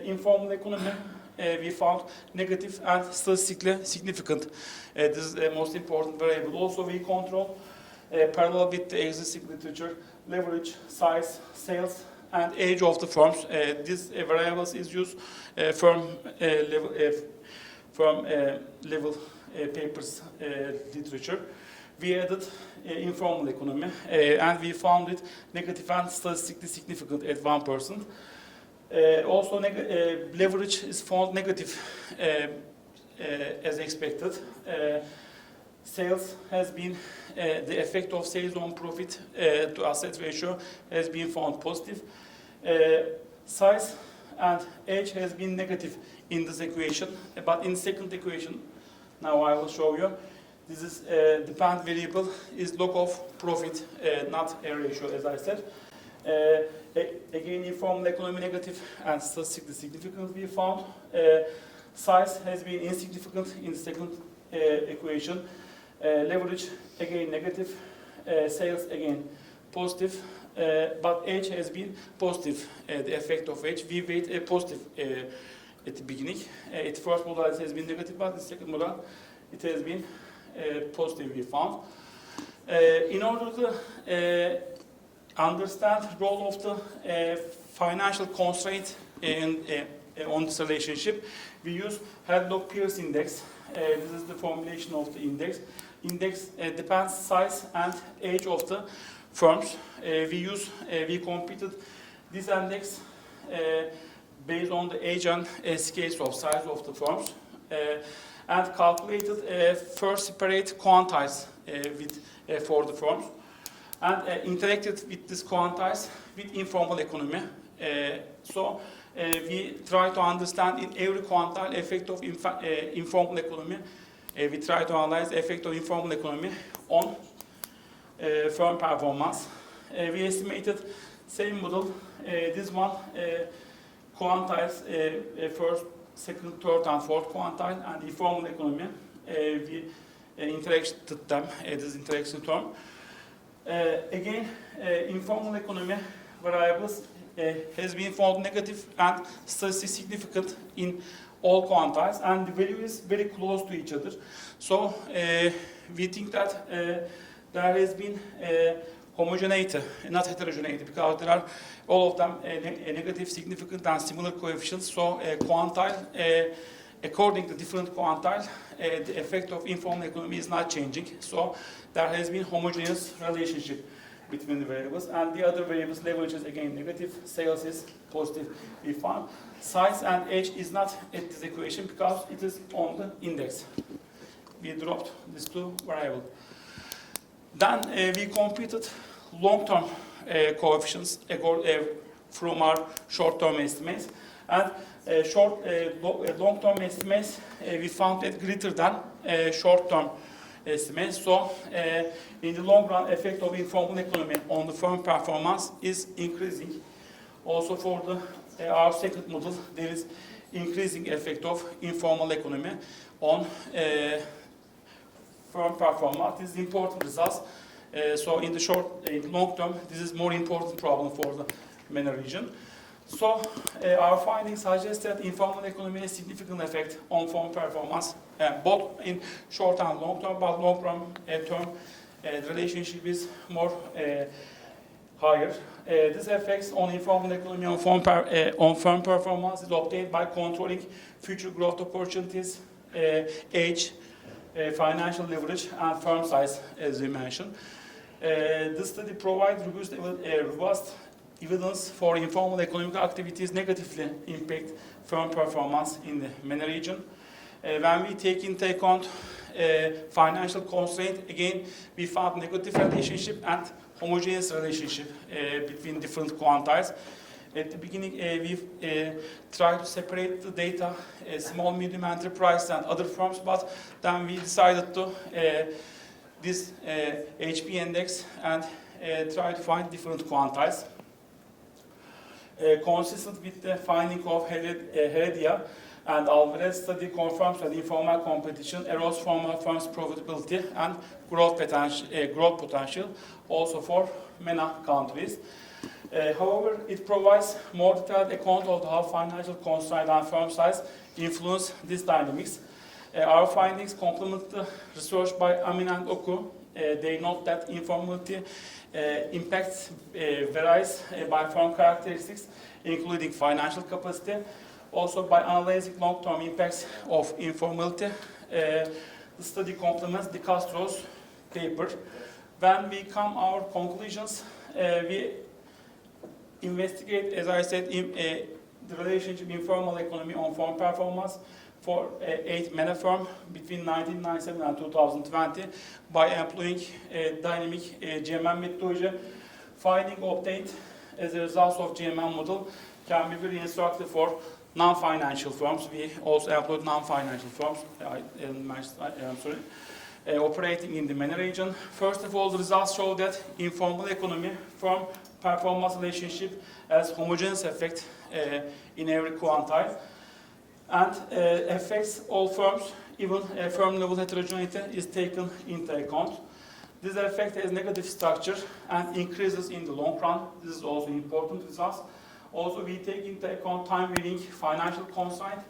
informal economy, we found negative and statistically significant. This is the most important variable. Also, we control parallel with the existing literature, leverage, size, sales, and age of the firms. These variables is used from level papers literature. We added informal economy, and we found it negative and statistically significant at 1%. Also, leverage is found negative as expected. Sales has been, the effect of sales on profit to asset ratio has been found positive. Size and age has been negative in this equation, but in the second equation, now I will show you, this is dependent variable is log of profit, not a ratio, as I said. Again, informal economy negative and statistically significant we found. Size has been insignificant in the second equation. Leverage again negative, sales again positive, but age has been positive. The effect of age, we weight a positive at the beginning. At the first model it has been negative, but the second model it has been positive we found. In order to understand the role of the financial constraint on this relationship, we use Hadlock-Pierce index. This is the formulation of the index. Index depends size and age of the firms. We computed this index based on the age and scale of size of the firms, and calculated first separate quantiles for the firms, and interacted with this quantiles with informal economy. We try to understand in every quantile effect of informal economy. We try to analyze the effect of informal economy on firm performance. We estimated same model. This one quantiles first, second, third, and fourth quantile, and informal economy we interacted them, this interaction term. Again, informal economy variables has been found negative and statistically significant in all quantiles, and the value is very close to each other. So we think that there has been homogeneity, not heterogeneity, because there are all of them a negative, significant, and similar coefficients. So quantile, according to different quantile, the effect of informal economy is not changing. So there has been homogeneous relationship between the variables, and the other variables, leverage is again negative, sales is positive, we found. Size and age is not at this equation because it is on the index. We dropped these two variables. Then we computed long-term coefficients from our short-term estimates, and long-term estimates we found it greater than short-term estimates. So in the long run, effect of informal economy on the firm performance is increasing. Also for our second model, there is increasing effect of informal economy on firm performance. This is important results. So in the long term, this is more important problem for the MENA region. So our findings suggest that informal economy has significant effect on firm performance, both in short and long term, but long term the relationship is more higher. This effects on informal economy on firm performance is obtained by controlling future growth opportunities, age, financial leverage, and firm size, as we mentioned. This study provides robust evidence for informal economic activities negatively impact firm performance in the MENA region. When we take into account financial constraint, again, we found negative relationship and homogeneous relationship between different quantiles. At the beginning, we tried to separate the data, small, medium enterprise and other firms, but then we decided to this HP index and try to find different quantiles. Consistent with the finding of Heredia and Alvarez study confirms that informal competition erodes formal firms' profitability and growth potential also for MENA countries. However, it provides more detailed account of how financial constraint and firm size influence these dynamics. Our findings complement the research by Amin and Oku. They note that informality impacts varies by firm characteristics, including financial capacity. Also, by analyzing long-term impacts of informality, the study complements De Castro's paper. When we come our conclusions, we investigate, as I said, the relationship informal economy on firm performance for 8 MENA firms between 1997 and 2020 by employing dynamic GMM methodology. Finding obtained as a result of GMM model can be very instructive for non-financial firms. We also employed non-financial firms, operating in the MENA region. First of all, the results show that informal economy firm performance relationship has homogeneous effect in every quantile, and affects all firms, even firm level heterogeneity is taken into account. This effect has negative structure and increases in the long run. This is also important results. Also, we take into account time varying financial constraint.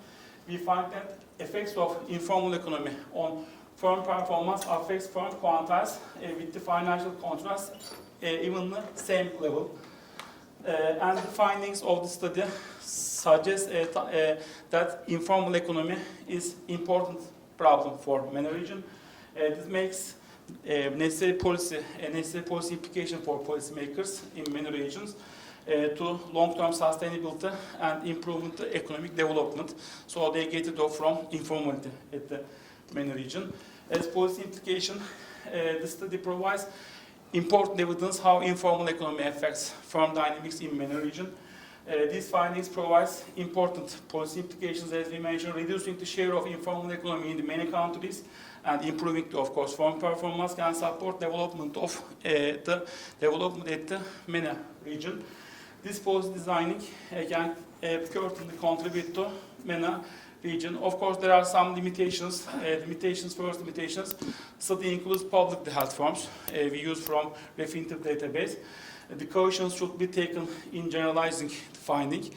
We find that effects of informal economy on firm performance affects firm quantiles with the financial contrast even the same level. And the findings of the study suggest that informal economy is important problem for MENA region. This makes necessary policy implication for policymakers in MENA regions to long-term sustainability and improvement economic development. So they get it off from informality at the MENA region. As policy implication, the study provides important evidence how informal economy affects firm dynamics in MENA region. These findings provide important policy implications, as we mentioned, reducing the share of informal economy in the many countries and improving, of course, firm performance can support development of the development at the MENA region. This policy designing can certainly contribute to MENA region. Of course, there are some limitations. First limitations. Study includes public health forms we use from Refinitiv database. The cautions should be taken in generalizing the finding.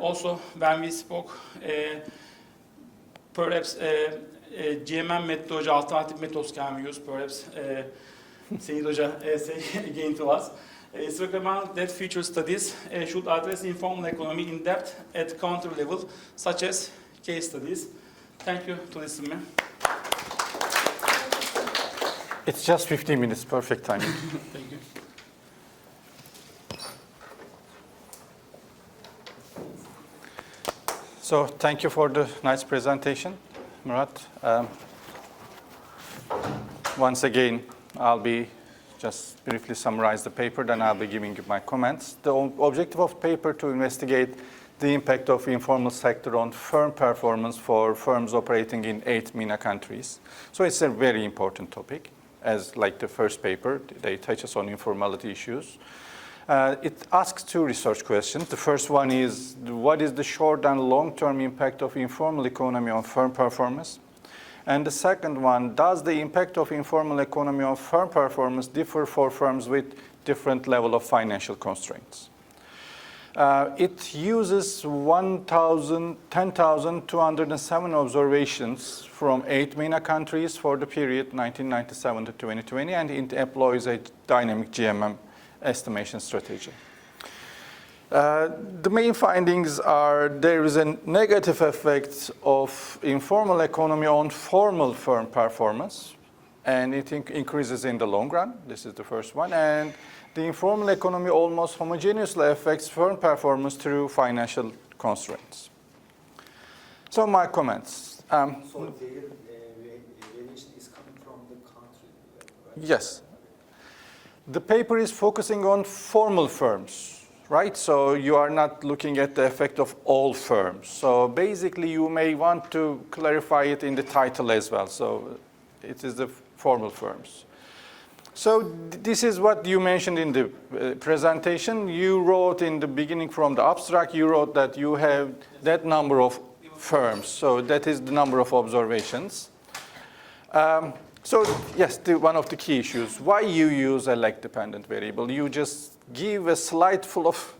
Also, when we spoke, perhaps GMM methodology, alternative methods can be used. Perhaps Seyit Hoca say again to us. It's recommended that future studies should address informal economy in depth at country level, such as case studies. Thank you to listen me. It's just 15 minutes, perfect timing. Thank you. So thank you for the nice presentation, Murat. Once again, I'll be just briefly summarize the paper, then I'll be giving you my comments. The objective of the paper to investigate the impact of informal sector on firm performance for firms operating in 8 MENA countries. So it's a very important topic, as like the first paper, they touches on informality issues. It asks 2 research questions. The first one is, what is the short and long-term impact of informal economy on firm performance? And the second one, does the impact of informal economy on firm performance differ for firms with different level of financial constraints? It uses 10,207 observations from 8 MENA countries for the period 1997 to 2020, and it employs a dynamic GMM estimation strategy. The main findings are there is a negative effect of informal economy on formal firm performance, and it increases in the long run. This is the first one. And the informal economy almost homogeneously affects firm performance through financial constraints. So my comments. So their variation is coming from the country, right? Yes. The paper is focusing on formal firms, right? So you are not looking at the effect of all firms. So basically you may want to clarify it in the title as well. So it is the formal firms. So this is what you mentioned in the presentation. You wrote in the beginning from the abstract, you wrote that you have that number of firms. So that is the number of observations. So yes, one of the key issues, why you use a leg-dependent variable. You just give a slide full of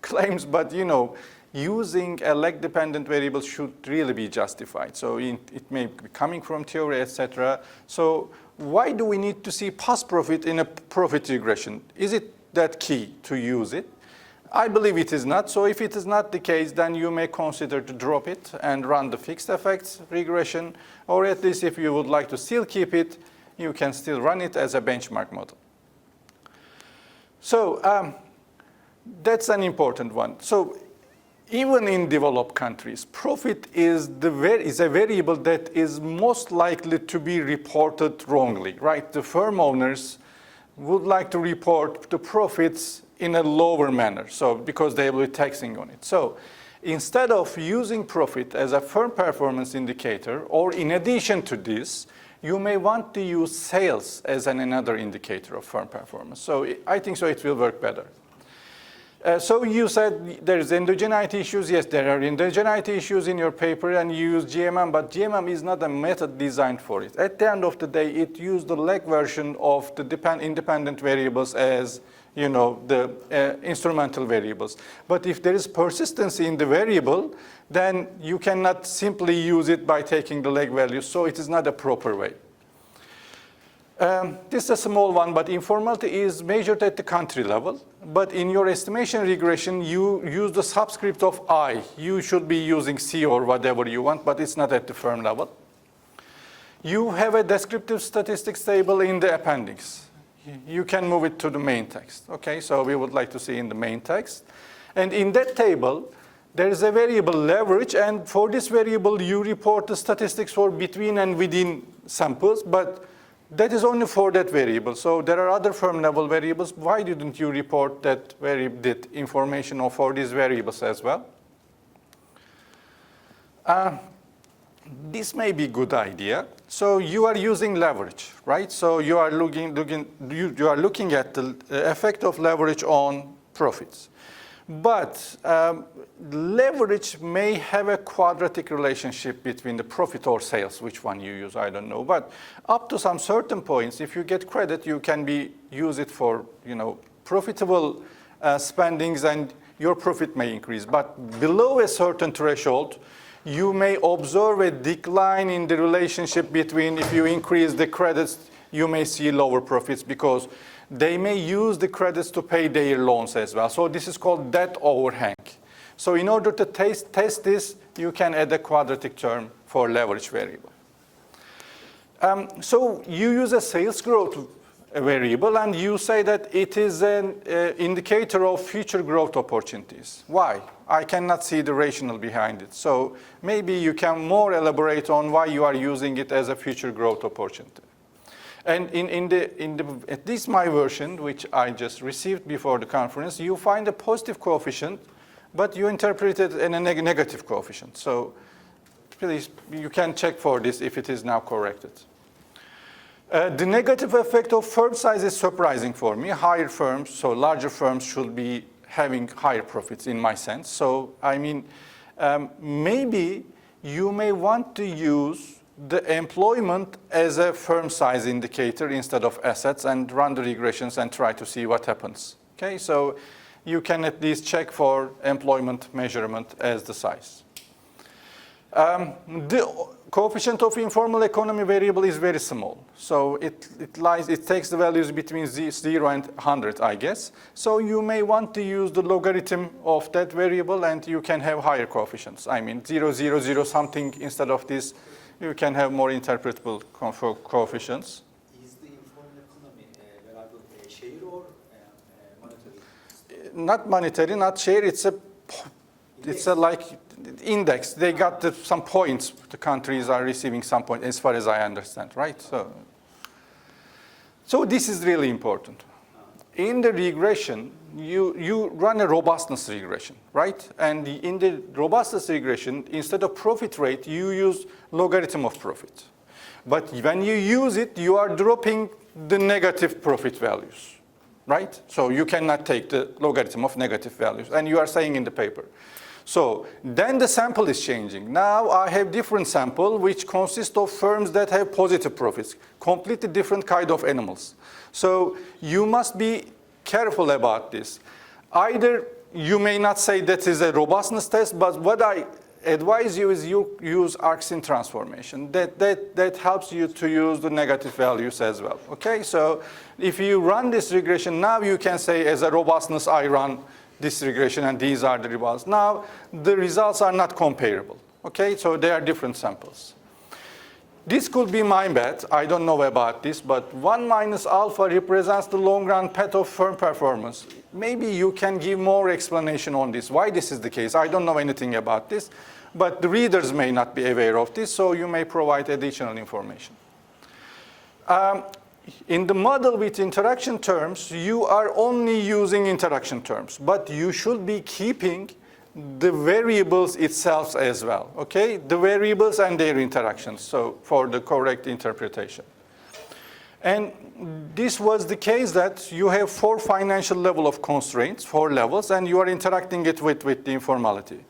claims, but you know, using a leg-dependent variable should really be justified. So it may be coming from theory, etc. So why do we need to see past profit in a profit regression? Is it that key to use it? I believe it is not. So if it is not the case, then you may consider to drop it and run the fixed effects regression, or at least if you would like to still keep it, you can still run it as a benchmark model. So that's an important one. So even in developed countries, profit is a variable that is most likely to be reported wrongly, right? The firm owners would like to report the profits in a lower manner, so because they will be taxing on it. So instead of using profit as a firm performance indicator, or in addition to this, you may want to use sales as another indicator of firm performance. So I think so it will work better. So you said there is endogeneity issues. Yes, there are endogeneity issues in your paper, and you use GMM, but GMM is not a method designed for it. At the end of the day, it used the leg version of the independent variables as, you know, the instrumental variables. But if there is persistency in the variable, then you cannot simply use it by taking the leg values, so it is not a proper way. This is a small one, but informality is measured at the country level. But in your estimation regression, you use the subscript of I. You should be using C or whatever you want, but it's not at the firm level. You have a descriptive statistics table in the appendix. You can move it to the main text. Okay, so we would like to see in the main text. And in that table, there is a variable leverage, and for this variable, you report the statistics for between and within samples, but that is only for that variable. So there are other firm level variables. Why didn't you report that information for these variables as well? This may be a good idea. So you are using leverage, right? So you are looking at the effect of leverage on profits. But leverage may have a quadratic relationship between the profit or sales, which one you use, I don't know. But up to some certain points, if you get credit, you can use it for profitable spendings, and your profit may increase. But below a certain threshold, you may observe a decline in the relationship between, if you increase the credits, you may see lower profits because they may use the credits to pay their loans as well. So this is called debt overhang. So in order to test this, you can add a quadratic term for leverage variable. So you use a sales growth variable, and you say that it is an indicator of future growth opportunities. Why? I cannot see the rationale behind it. So maybe you can more elaborate on why you are using it as a future growth opportunity. And at least my version, which I just received before the conference, you find a positive coefficient, but you interpret it in a negative coefficient. So please, you can check for this if it is now corrected. The negative effect of firm size is surprising for me. Higher firms, so larger firms should be having higher profits in my sense. So I mean, maybe you may want to use the employment as a firm size indicator instead of assets and run the regressions and try to see what happens. Okay, so you can at least check for employment measurement as the size. The coefficient of informal economy variable is very small. So it takes the values between 0 and 100, I guess. So you may want to use the logarithm of that variable, and you can have higher coefficients. I mean, 0, 0, 0 something instead of this. You can have more interpretable coefficients. Is the informal economy variable share or monetary? Not monetary, not share. It's a like index. They got some points. The countries are receiving some points, as far as I understand, right? So this is really important. In the regression, you run a robustness regression, right? And in the robustness regression, instead of profit rate, you use logarithm of profit. But when you use it, you are dropping the negative profit values, right? So you cannot take the logarithm of negative values, and you are saying in the paper. So then the sample is changing. Now I have different sample, which consists of firms that have positive profits, completely different kind of animals. So you must be careful about this. Either you may not say that is a robustness test, but what I advise you is you use Arcsin transformation. That helps you to use the negative values as well. Okay, so if you run this regression, now you can say as a robustness I run this regression and these are the results. Now the results are not comparable. Okay, so they are different samples. This could be my bet. I don't know about this, but 1 minus alpha represents the long-run path of firm performance. Maybe you can give more explanation on this, why this is the case. I don't know anything about this, but the readers may not be aware of this, so you may provide additional information. In the model with interaction terms, you are only using interaction terms, but you should be keeping the variables itself as well, okay? The variables and their interactions, so for the correct interpretation. And this was the case that you have 4 financial level of constraints, 4 levels, and you are interacting it with the informality.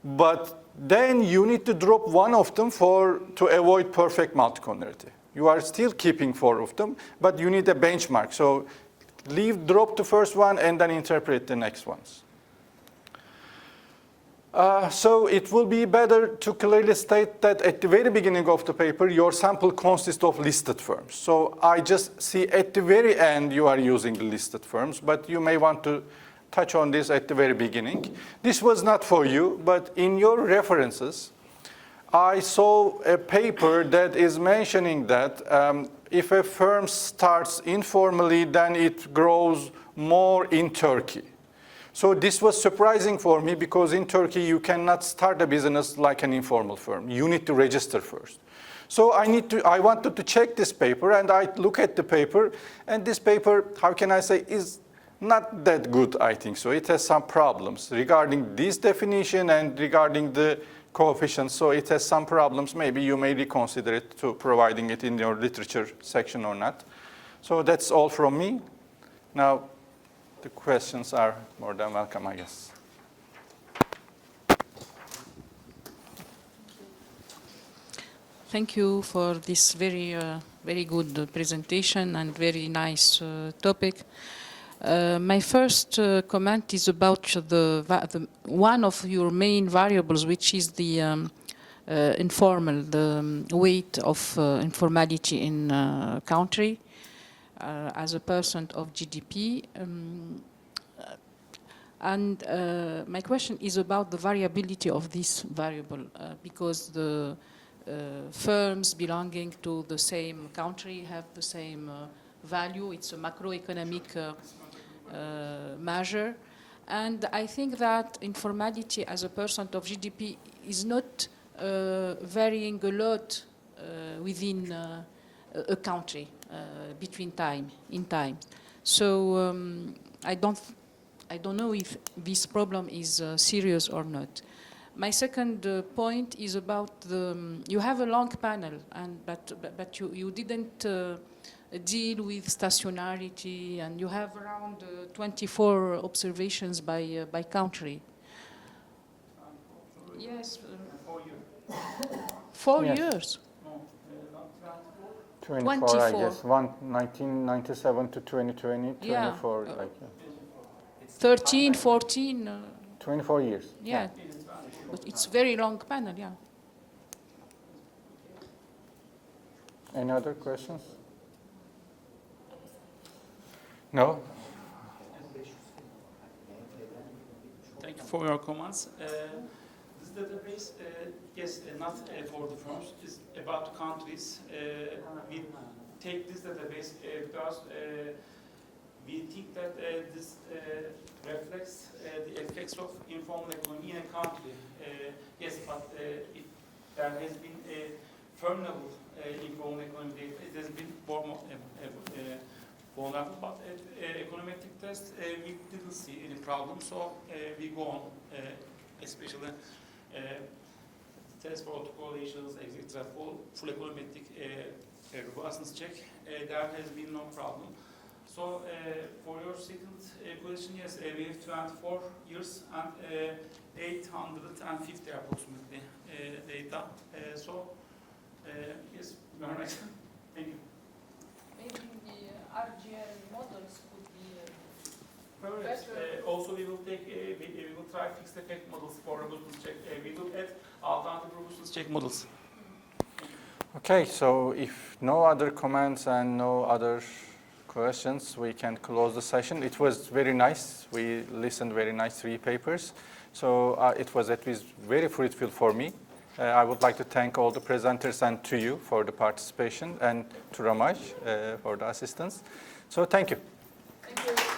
But then you need to drop one of them to avoid perfect multicollinearity. You are still keeping 4 of them, but you need a benchmark. So drop the first one and then interpret the next ones. So it will be better to clearly state that at the very beginning of the paper, your sample consists of listed firms. So I just see at the very end you are using the listed firms, but you may want to touch on this at the very beginning. This was not for you, but in your references, I saw a paper that is mentioning that if a firm starts informally, then it grows more in Turkey. So this was surprising for me because in Turkey you cannot start a business like an informal firm. You need to register first. So I wanted to check this paper, and I look at the paper, and this paper, how can I say, is not that good, I think so. It has some problems regarding this definition and regarding the coefficients, so it has some problems. Maybe you may reconsider it to providing it in your literature section or not. So that's all from me. Now, the questions are more than welcome, I guess. Thank you for this very good presentation and very nice topic. My first comment is about one of your main variables, which is the informal, the weight of informality in country as a percent of GDP. And my question is about the variability of this variable, because the firms belonging to the same country have the same value. It's a macroeconomic measure. And I think that informality as a percent of GDP is not varying a lot within a country in time. So I don't know if this problem is serious or not. My second point is about you have a long panel, but you didn't deal with stationarity, and you have around 24 observations by country. Yes. 4 years. 4 Yes. years. No, 24, I guess. 1997 to 2020, Yeah. 24, like 13, 14. 24 years. Yeah. But it's very long panel, yeah. Any other questions? No? Thank you for your comments. This database, yes, not for the firms, is about countries. We take this database because we think that this reflects the effects of informal economy in a country. Yes, but if there has been a firm level informal economy data, it has been vulnerable, but at econometric test, we didn't see any problem, so we go on, especially test for autocorrelations, etc., full econometric robustness check, there has been no problem. So for your second question, yes, we have 24 years and 850 approximately data. Yes, you are right. Thank you. Maybe the RGL models could be Yes. Also, we will take we will try fixed effect models for robustness check. We will add alternative robustness check models. Okay, so if no other comments and no other questions, we can close the session. It was very nice. We listened very nice 3 papers. So it was at least very fruitful for me. I would like to thank all the presenters and to you for the participation, and to Ramaj for the assistance. So thank you. Thank you.